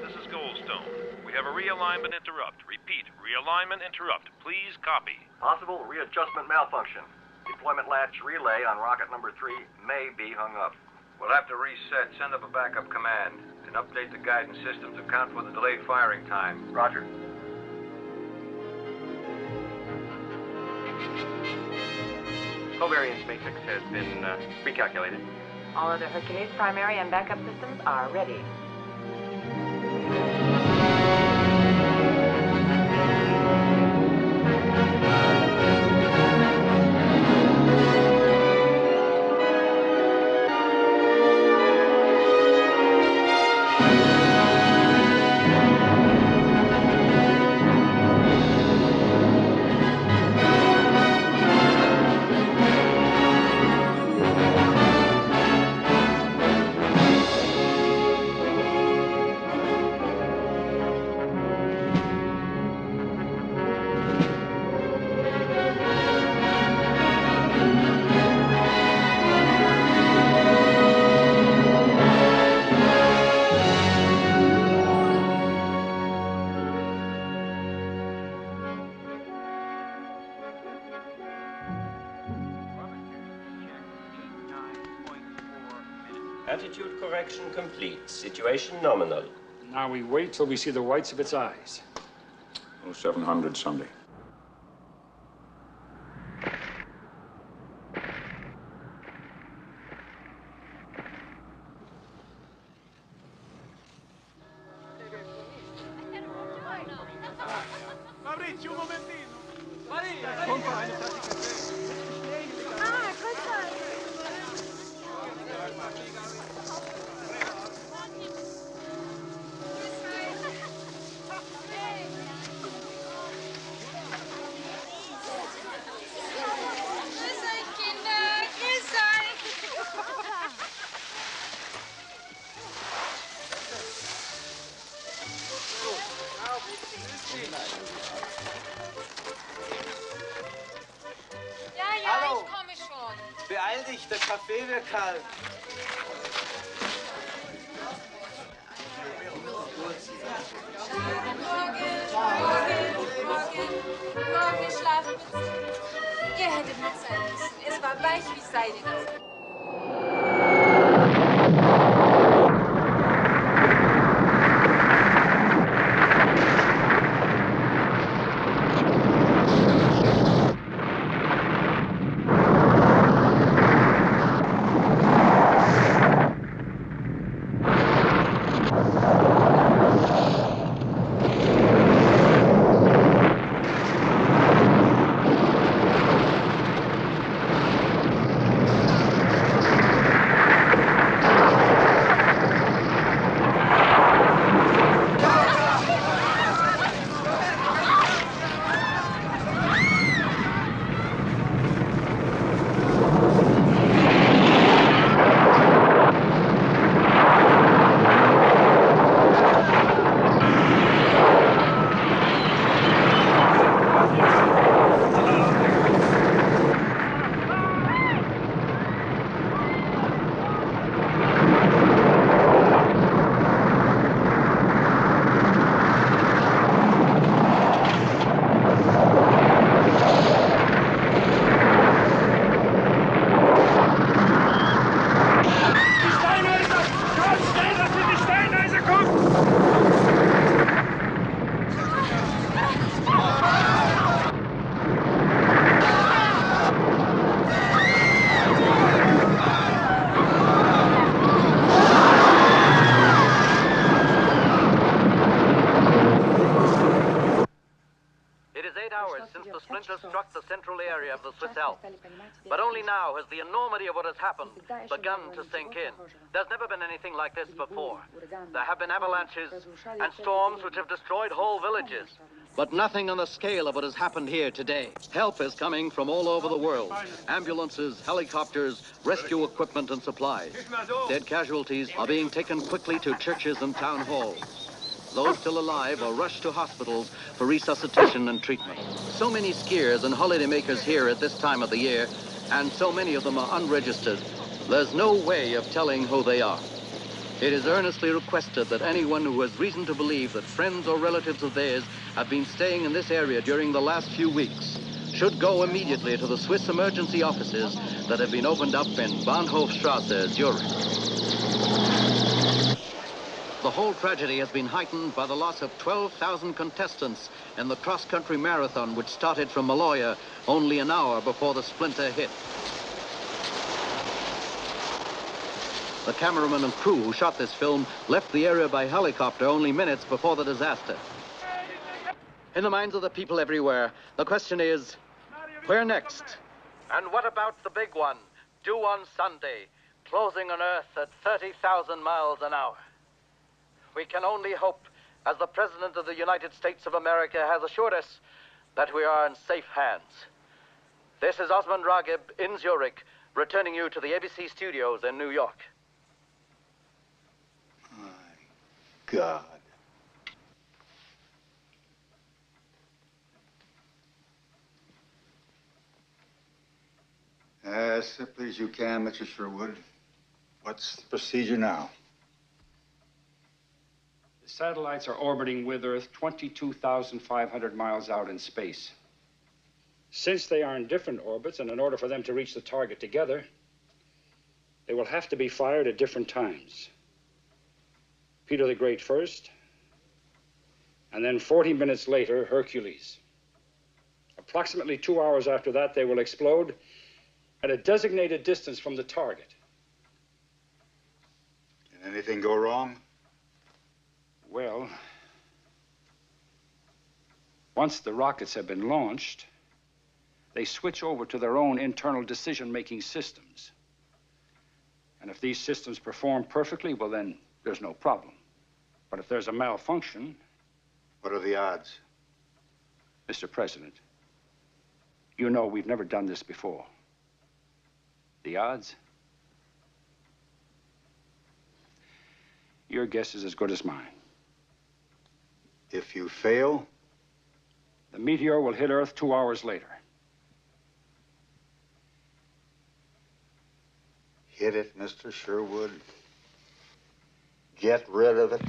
This is Goldstone. We have a realignment interrupt. Repeat, realignment interrupt. Please copy. Possible readjustment malfunction. Deployment latch relay on rocket number 3 may be hung up. We'll have to reset, send up a backup command, and update the guidance system to account for the delayed firing time. Roger. Covariance matrix has been recalculated. All other Hercules primary and backup systems are ready. Attitude correction complete. Situation nominal. Now we wait till we see the whites of its eyes. 0700 Sunday. Fabrizio, un momentino. Maria, compra eine Tasse Kaffee. Ah, cosa? Hallo. Ich komme schon. Beeil dich, der Kaffee wird kalt. Morgen schlafen wir. Ihr hättet mit sein müssen. Es war weich wie Seide. hours since the splinter struck the central area of the Swiss Alps. But only now has the enormity of what has happened begun to sink in. There's never been anything like this before. There have been avalanches and storms which have destroyed whole villages. But nothing on the scale of what has happened here today. Help is coming from all over the world. Ambulances, helicopters, rescue equipment and supplies. Dead casualties are being taken quickly to churches and town halls. Those still alive are rushed to hospitals for resuscitation and treatment. So many skiers and holidaymakers here at this time of the year, and so many of them are unregistered, there's no way of telling who they are. It is earnestly requested that anyone who has reason to believe that friends or relatives of theirs have been staying in this area during the last few weeks should go immediately to the Swiss emergency offices that have been opened up in Bahnhofstrasse, Zurich. The whole tragedy has been heightened by the loss of 12,000 contestants in the cross-country marathon which started from Maloja only an hour before the splinter hit. The cameraman and crew who shot this film left the area by helicopter only minutes before the disaster. In the minds of the people everywhere, the question is, where next? And what about the big one, due on Sunday, closing on Earth at 30,000 miles an hour? We can only hope, as the President of the United States of America has assured us, that we are in safe hands. This is Osmond Ragib in Zurich, returning you to the ABC studios in New York. God. As simply as you can, Mr. Sherwood. What's the procedure now? The satellites are orbiting with Earth 22,500 miles out in space. Since they are in different orbits, and in order for them to reach the target together, they will have to be fired at different times. Peter the Great first, and then 40 minutes later, Hercules. Approximately 2 hours after that, they will explode at a designated distance from the target. Can anything go wrong? Well, once the rockets have been launched, they switch over to their own internal decision-making systems. And if these systems perform perfectly, well, then there's no problem. But if there's a malfunction... What are the odds? Mr. President, you know we've never done this before. The odds? Your guess is as good as mine. If you fail? The meteor will hit Earth 2 hours later. Hit it, Mr. Sherwood. Get rid of it.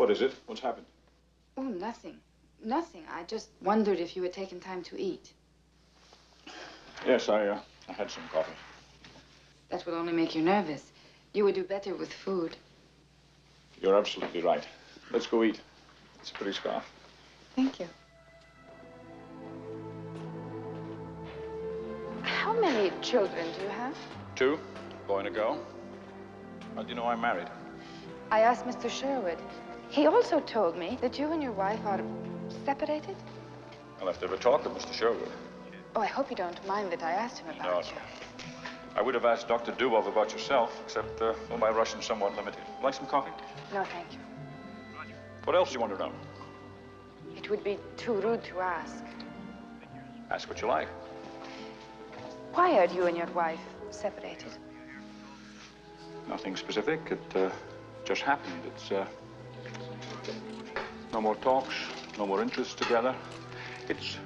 What is it? What's happened? Oh, nothing. Nothing. I just wondered if you had taken time to eat. Yes, I had some coffee. That will only make you nervous. You would do better with food. You're absolutely right. Let's go eat. It's a pretty scarf. Thank you. How many children do you have? 2, a boy and a girl. How do you know I'm married? I asked Mr. Sherwood. He also told me that you and your wife are separated. I'll have to have a talk with Mr. Sherwood. Oh, I hope you don't mind that I asked him about you. I would have asked Dr. Dubov about yourself, except well, my Russian's somewhat limited. Like some coffee? No, thank you. What else do you want to know? It would be too rude to ask. Ask what you like. Why are you and your wife separated? Nothing specific. It just happened. It's no more talks, no more interests together. It's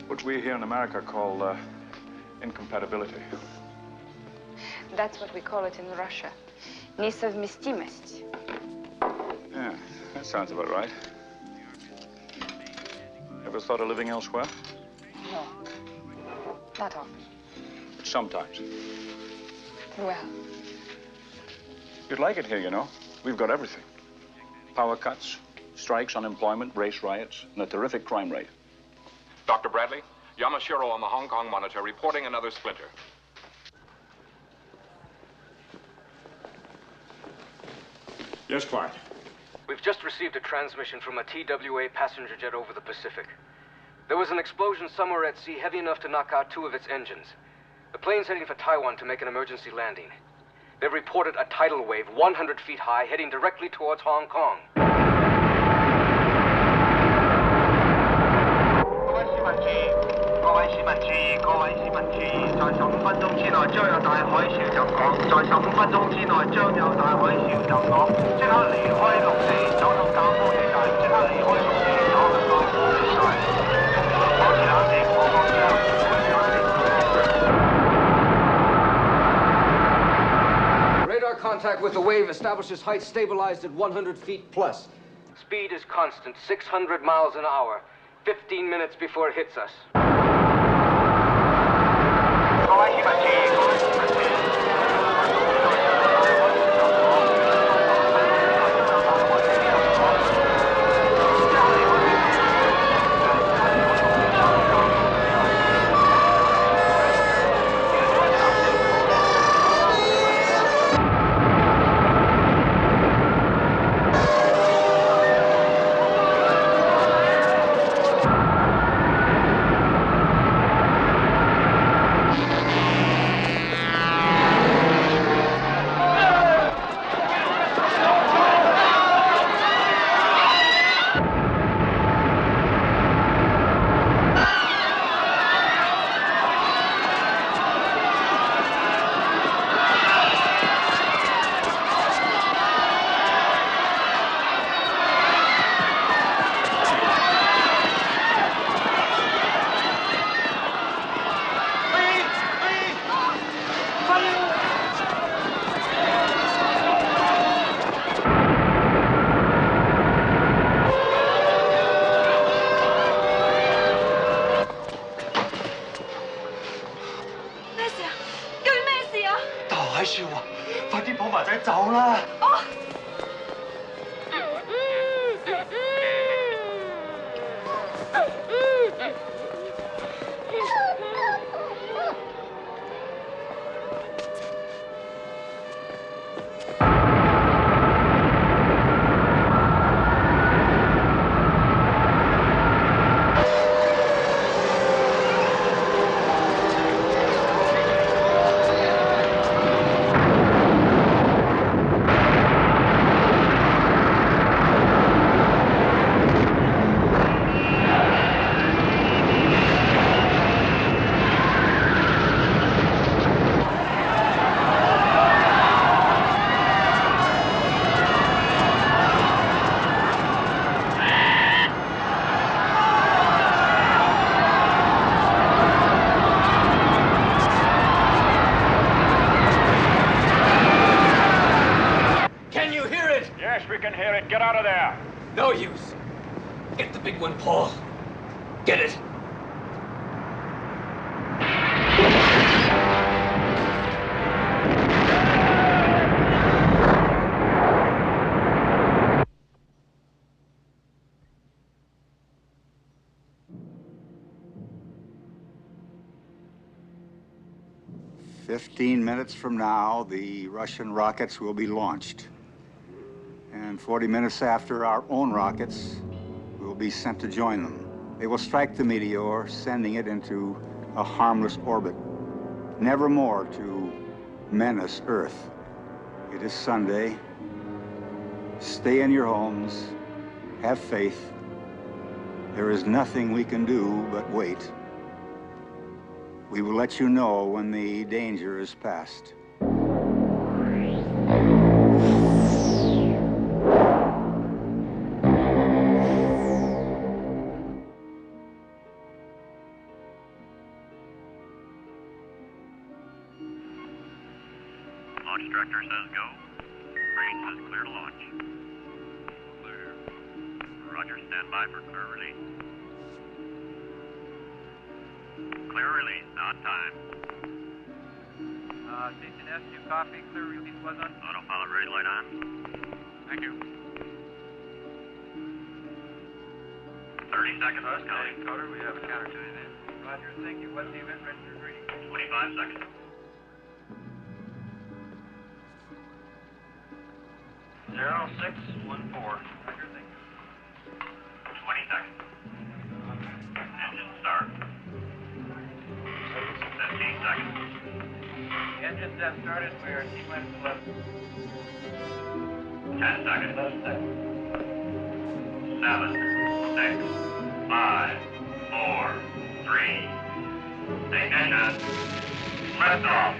what we here in America call incompatibility. That's what we call it in Russia. Nesovmestimость. Yeah, that sounds about right. Ever thought of living elsewhere? No. Not often. Sometimes. Well. You'd like it here, you know. We've got everything. Power cuts, strikes, unemployment, race riots, and a terrific crime rate. Dr. Bradley, Yamashiro on the Hong Kong monitor reporting another splinter. Yes, Clark. We've just received a transmission from a TWA passenger jet over the Pacific. There was an explosion somewhere at sea heavy enough to knock out 2 of its engines. The plane's heading for Taiwan to make an emergency landing. They've reported a tidal wave 100 feet high heading directly towards Hong Kong. 各位市民注意，各位市民注意，在15分鐘之內將有大海嘯襲港，在15分鐘之內將有大海嘯襲港，即刻離開陸地，走向較高地帶，即刻離開陸地，走向較高地帶。保持冷靜，我講之後，保持冷靜。 Radar contact with the wave establishes height stabilized at 100 feet plus. Speed is constant, 600 miles an hour. 15 minutes before it hits us. 各位市民注意，各位市民注意。No use. Get the big one, Paul. Get it. "15 minutes from now, the Russian rockets will be launched. And 40 minutes after, our own rockets will be sent to join them. They will strike the Meteor, sending it into a harmless orbit, never more to menace Earth. It is Sunday. Stay in your homes. Have faith. There is nothing we can do but wait. We will let you know when the danger is past." Launch director says go. Range says clear to launch. Clear. Roger, stand by for clear release. Clear release, on time. Station S, you copy. Clear release was on. Autopilot ready, light on. Thank you. 30 seconds, counting. Encoder, we have a counter to it in. Roger, thank you. What's the event registered reading? 25 seconds. Zero 614. Roger, thank you. 20 seconds. Engine start. 15 seconds. Engines have started. We are T-minus 11. 10 seconds. 11 seconds. 7, 6, 5, 4, 3. Ignition. Liftoff.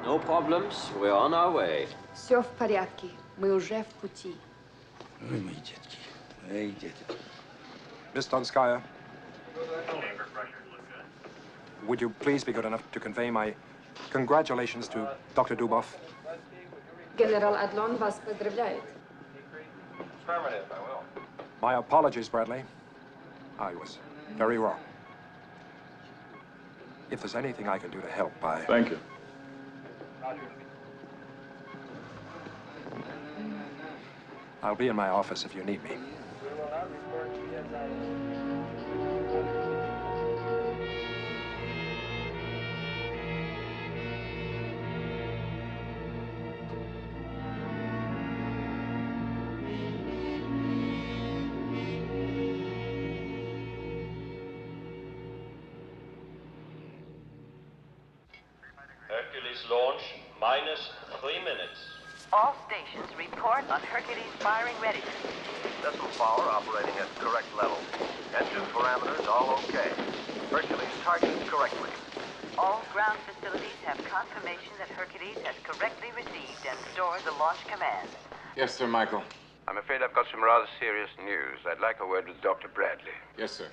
No problems. We're on our way. Все в порядке. Мы уже в пути. Ой, мои детки. Эй, дети. Miss Donskaya, would you please be good enough to convey my congratulations to Dr. Dubov? Генерал Адлон вас поздравляет. Affirmative, I will. My apologies, Bradley. I was very wrong. If there's anything I can do to help, I... Thank you. I'll be in my office if you need me. Hercules launch, -3 minutes. All stations report on Hercules firing readiness. Vessel power operating at correct level. Engine parameters all okay. Hercules targeted correctly. All ground facilities have confirmation that Hercules has correctly received and stored the launch commands. Yes, Sir Michael. I'm afraid I've got some rather serious news. I'd like a word with Dr. Bradley. Yes, sir.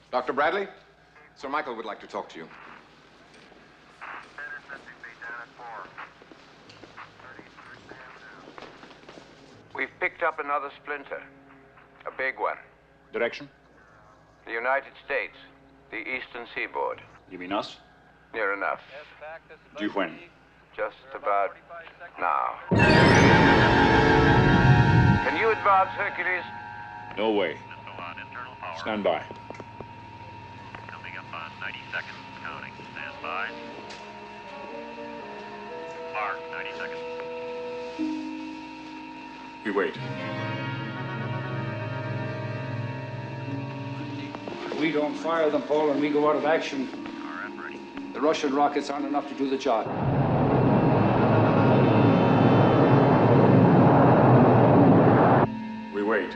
Dr. Bradley? Sir Michael would like to talk to you. We've picked up another splinter. A big one. Direction? The United States. The eastern seaboard. You mean us? Near enough. Due when? Just about now. Can you advance, Hercules? No way. Stand by. Coming up on 90 seconds, counting. Stand by. Mark, 90 seconds. We wait. If we don't fire them, Paul, and we go out of action, RF ready. the Russian rockets aren't enough to do the job. We wait.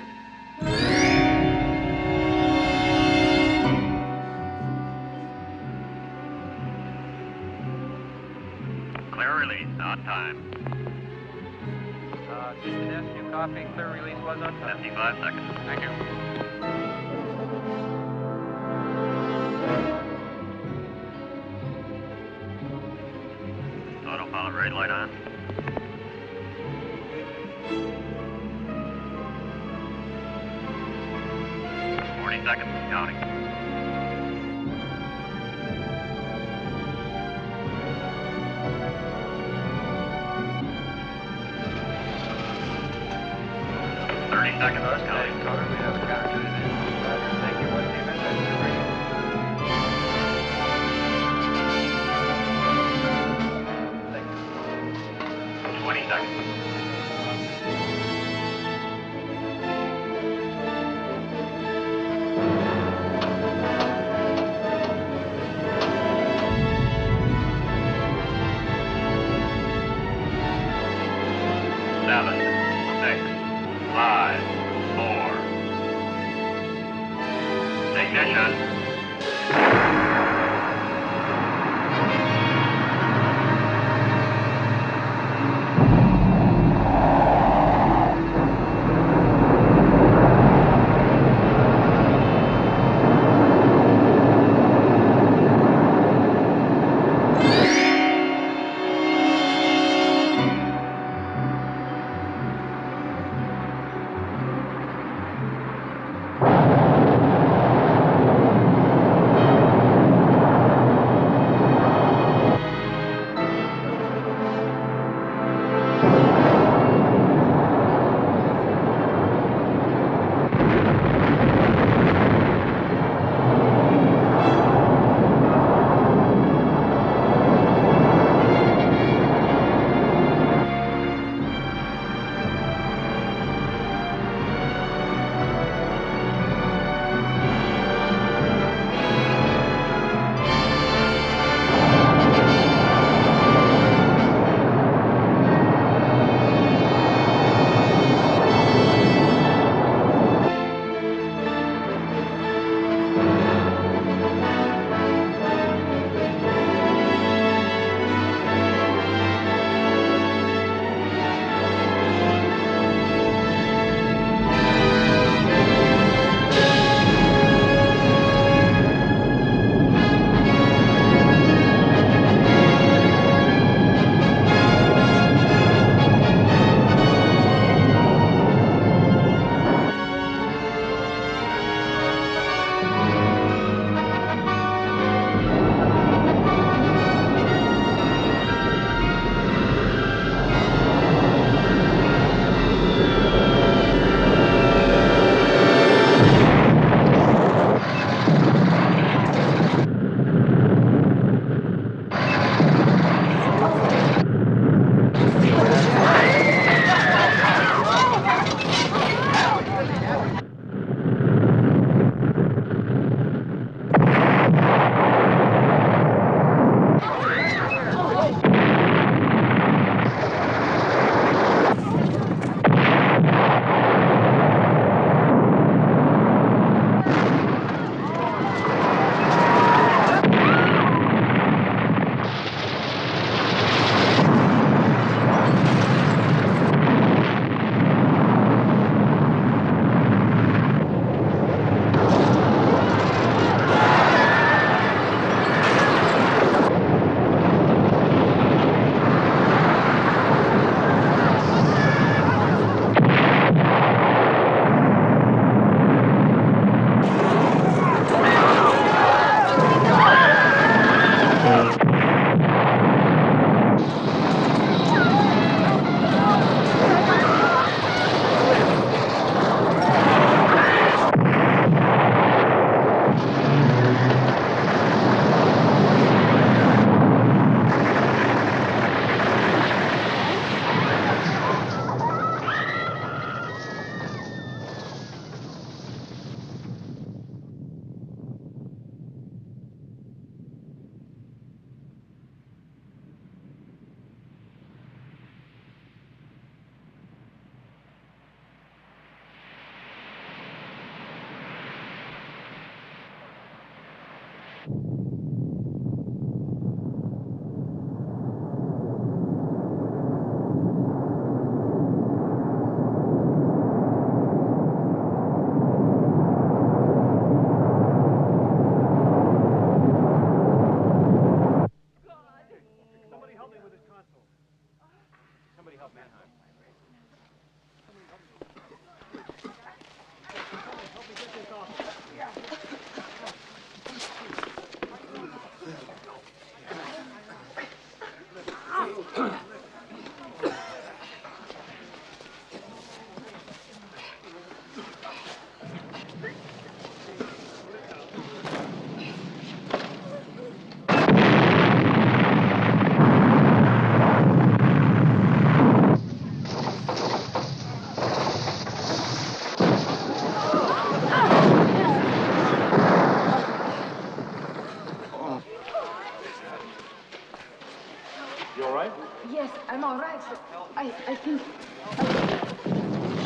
Clear release, on time. Houston S, you copy? Clear release was on time. 55 seconds. Thank you. Autopilot red light on. Seconds, counting. Seconds, counting. We have a counter. Thank you. What's the event? 20 seconds.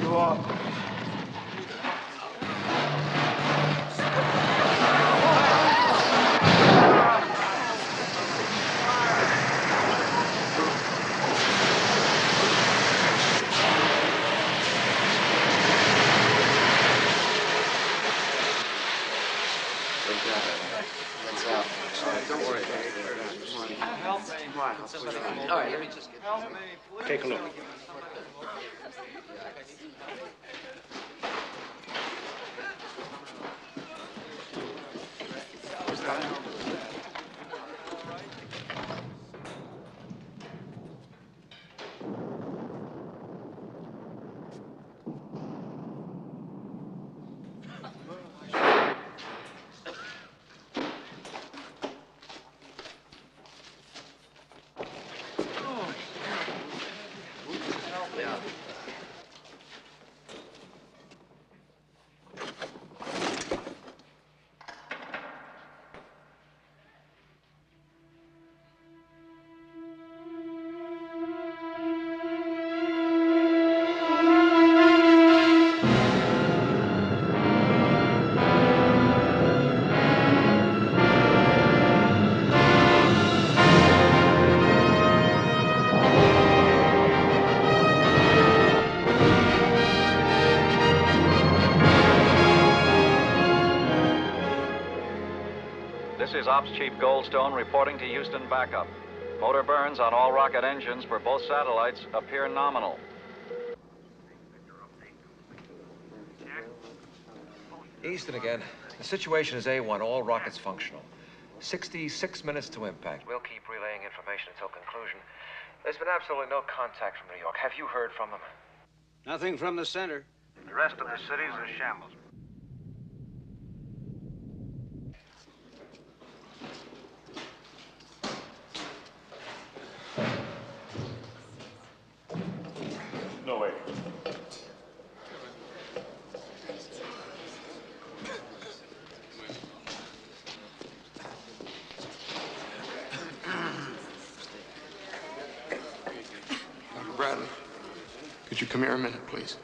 Sure. All right, let me just take a look. This is Ops Chief Goldstone reporting to Houston backup. Motor burns on all rocket engines for both satellites appear nominal. Easton again. The situation is A1, all rockets functional. 66 minutes to impact. We'll keep relaying information until conclusion. There's been absolutely no contact from New York. Have you heard from them? Nothing from the center. The rest of the city's a shambles. No way. Dr. Bradley, could you come here a minute, please?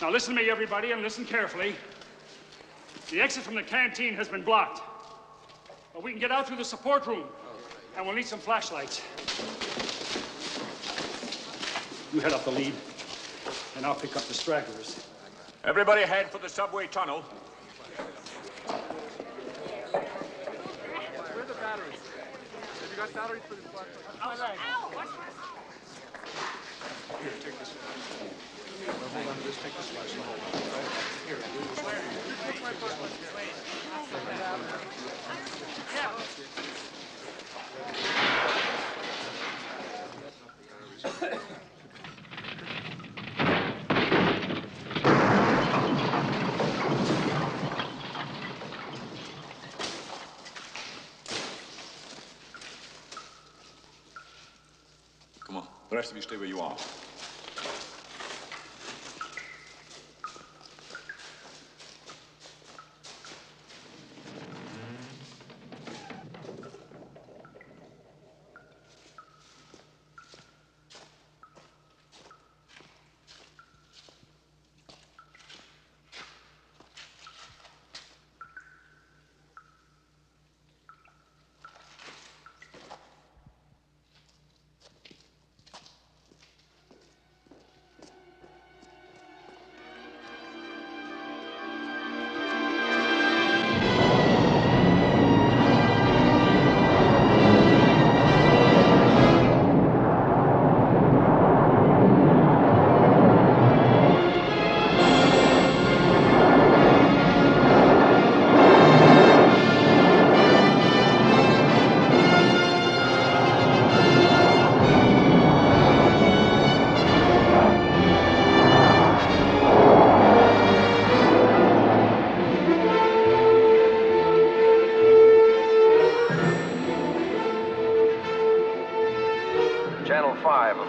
Now listen to me, everybody, and listen carefully. The exit from the canteen has been blocked. But we can get out through the support room, and we'll need some flashlights. You head up the lead, and I'll pick up the stragglers. Everybody head for the subway tunnel. Where are the batteries? Have you got batteries for this flashlight? Here, take this one. Hold on to this, take this flashlight. Here, take my flashlight. Come on, the rest of you stay where you are.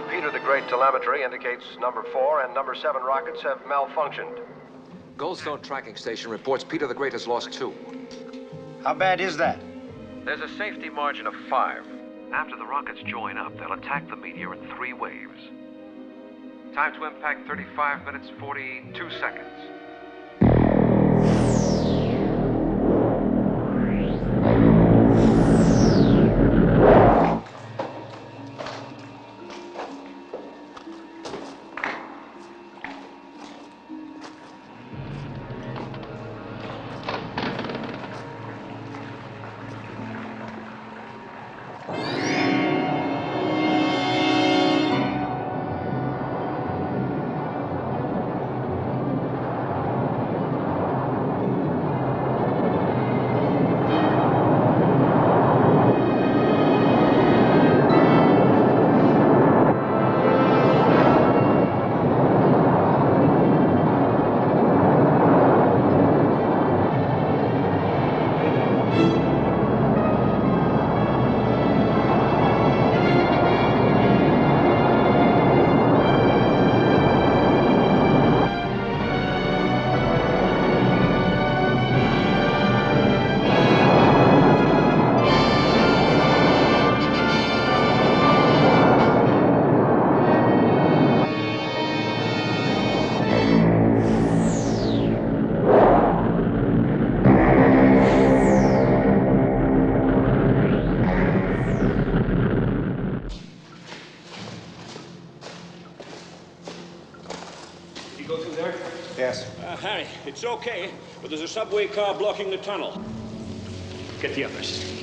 Peter the Great telemetry indicates number 4 and number 7 rockets have malfunctioned. Goldstone tracking station reports Peter the Great has lost 2. How bad is that? There's a safety margin of 5. After the rockets join up, they'll attack the Meteor in 3 waves. Time to impact 35 minutes, 42 seconds. Harry, it's okay, but there's a subway car blocking the tunnel. Get the others.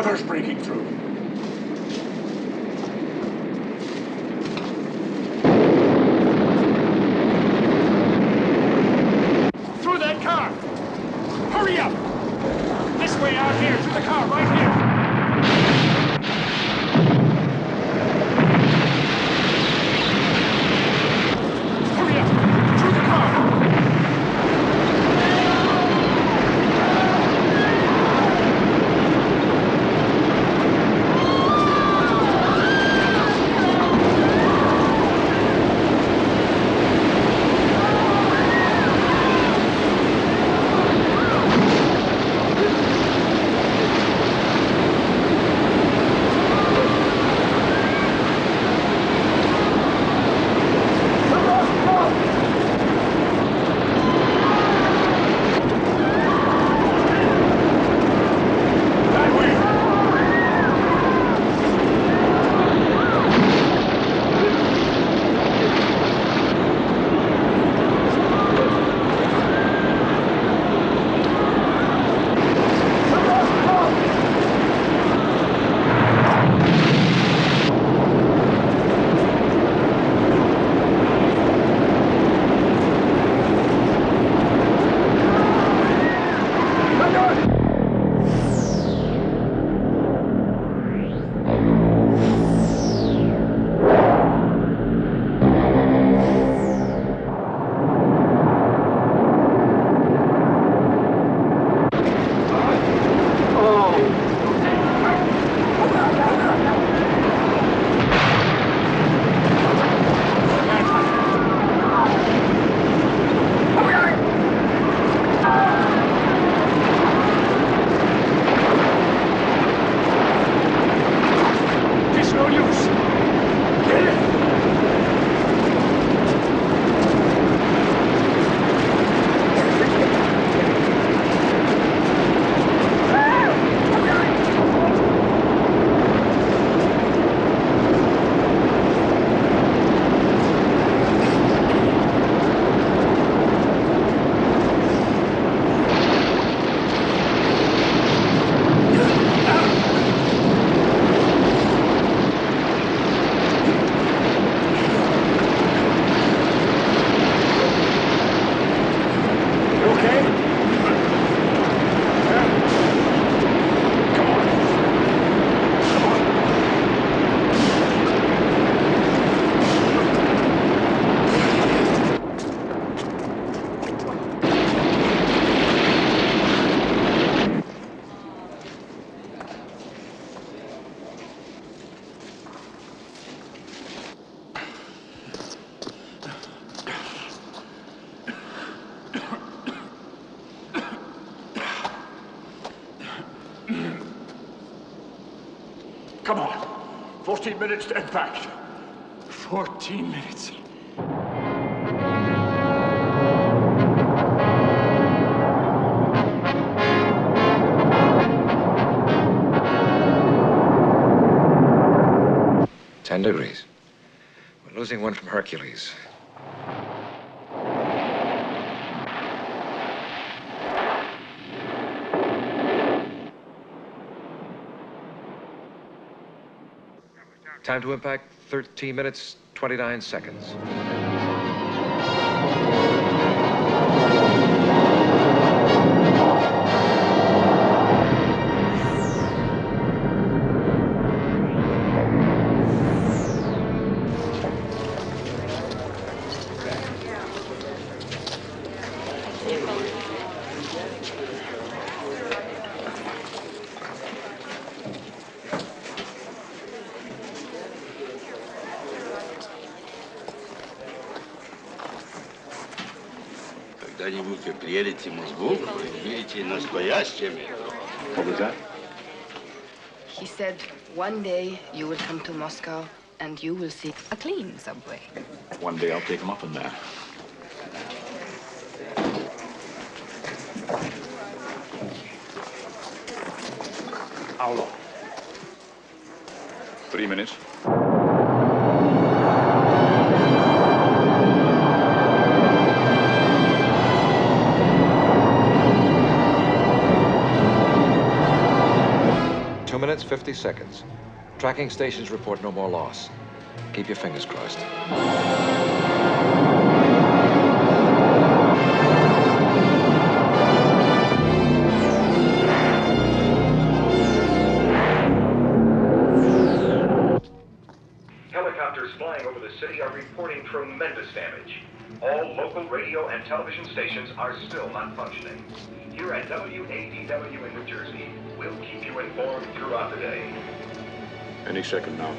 river's breaking through. Through that car! Hurry up! This way out here, through the car, right here! Come on. 14 minutes to impact. 14 minutes. $10 degrees. We're losing one from Hercules. Time to impact, 13 minutes, 29 seconds. Когда-нибудь вы приедете в Москву, вы увидите настоящее метро. What was that? He said, one day you will come to Moscow and you will see a clean subway. One day I'll take him up on that. How long? 3 minutes. Minutes, 50 seconds. Tracking stations report no more loss. Keep your fingers crossed. Helicopters flying over the city are reporting tremendous damage. All local radio and television stations are still not functioning. Here at WADW in New Jersey, we'll keep you informed throughout the day. Any second now.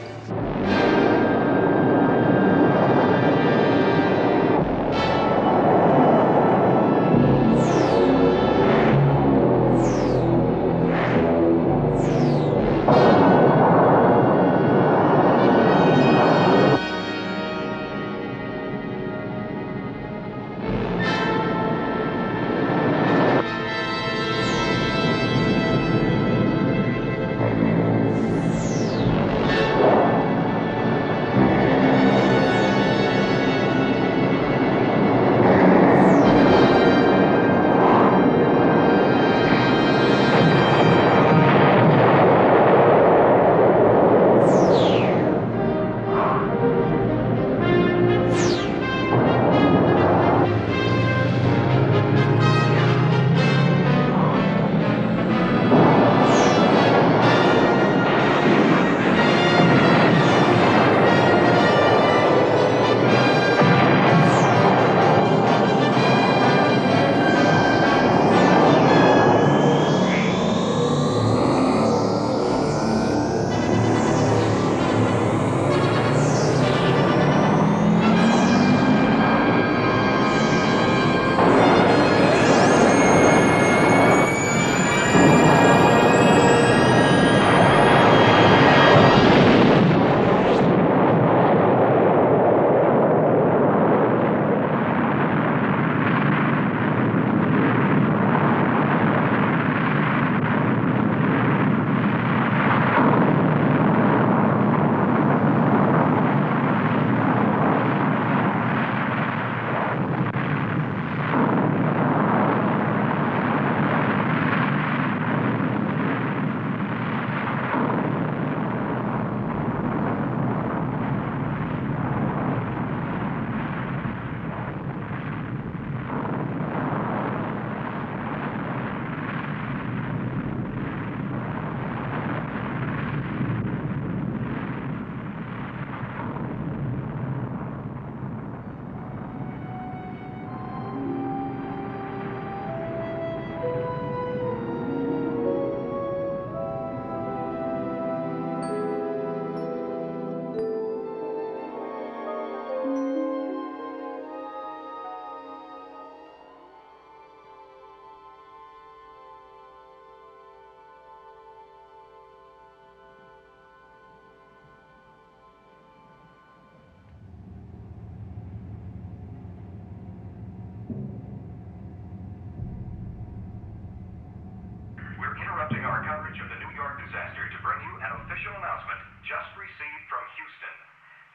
coverage of the New York disaster to bring you an official announcement just received from Houston.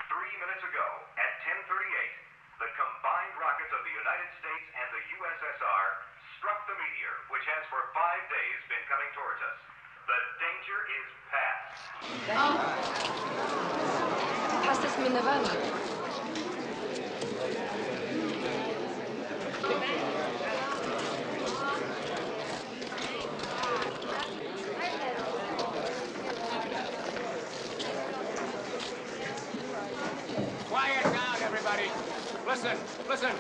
3 minutes ago, at 10:38, the combined rockets of the United States and the USSR struck the meteor, which has for 5 days been coming towards us. The danger is past. Hast es mir eine Wanne? Quiet down, everybody. Listen, listen.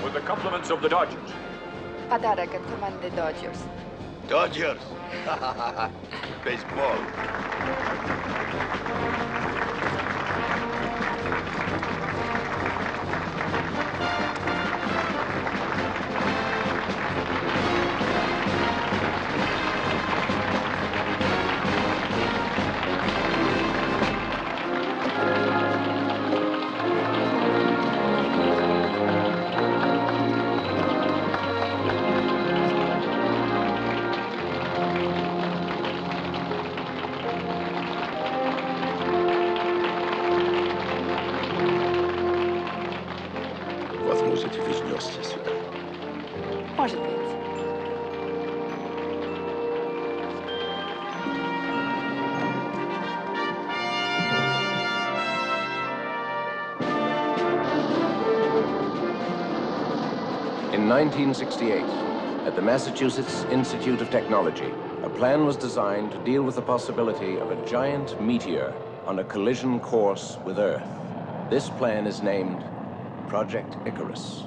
With the compliments of the Dodgers. Подарок от команды Dodgers. Dodgers? Baseball. Возможно, вы вернетесь сюда. Может быть. In 1968, at the Massachusetts Institute of Technology, a plan was designed to deal with the possibility of a giant meteor on a collision course with Earth. This plan is named Project Icarus.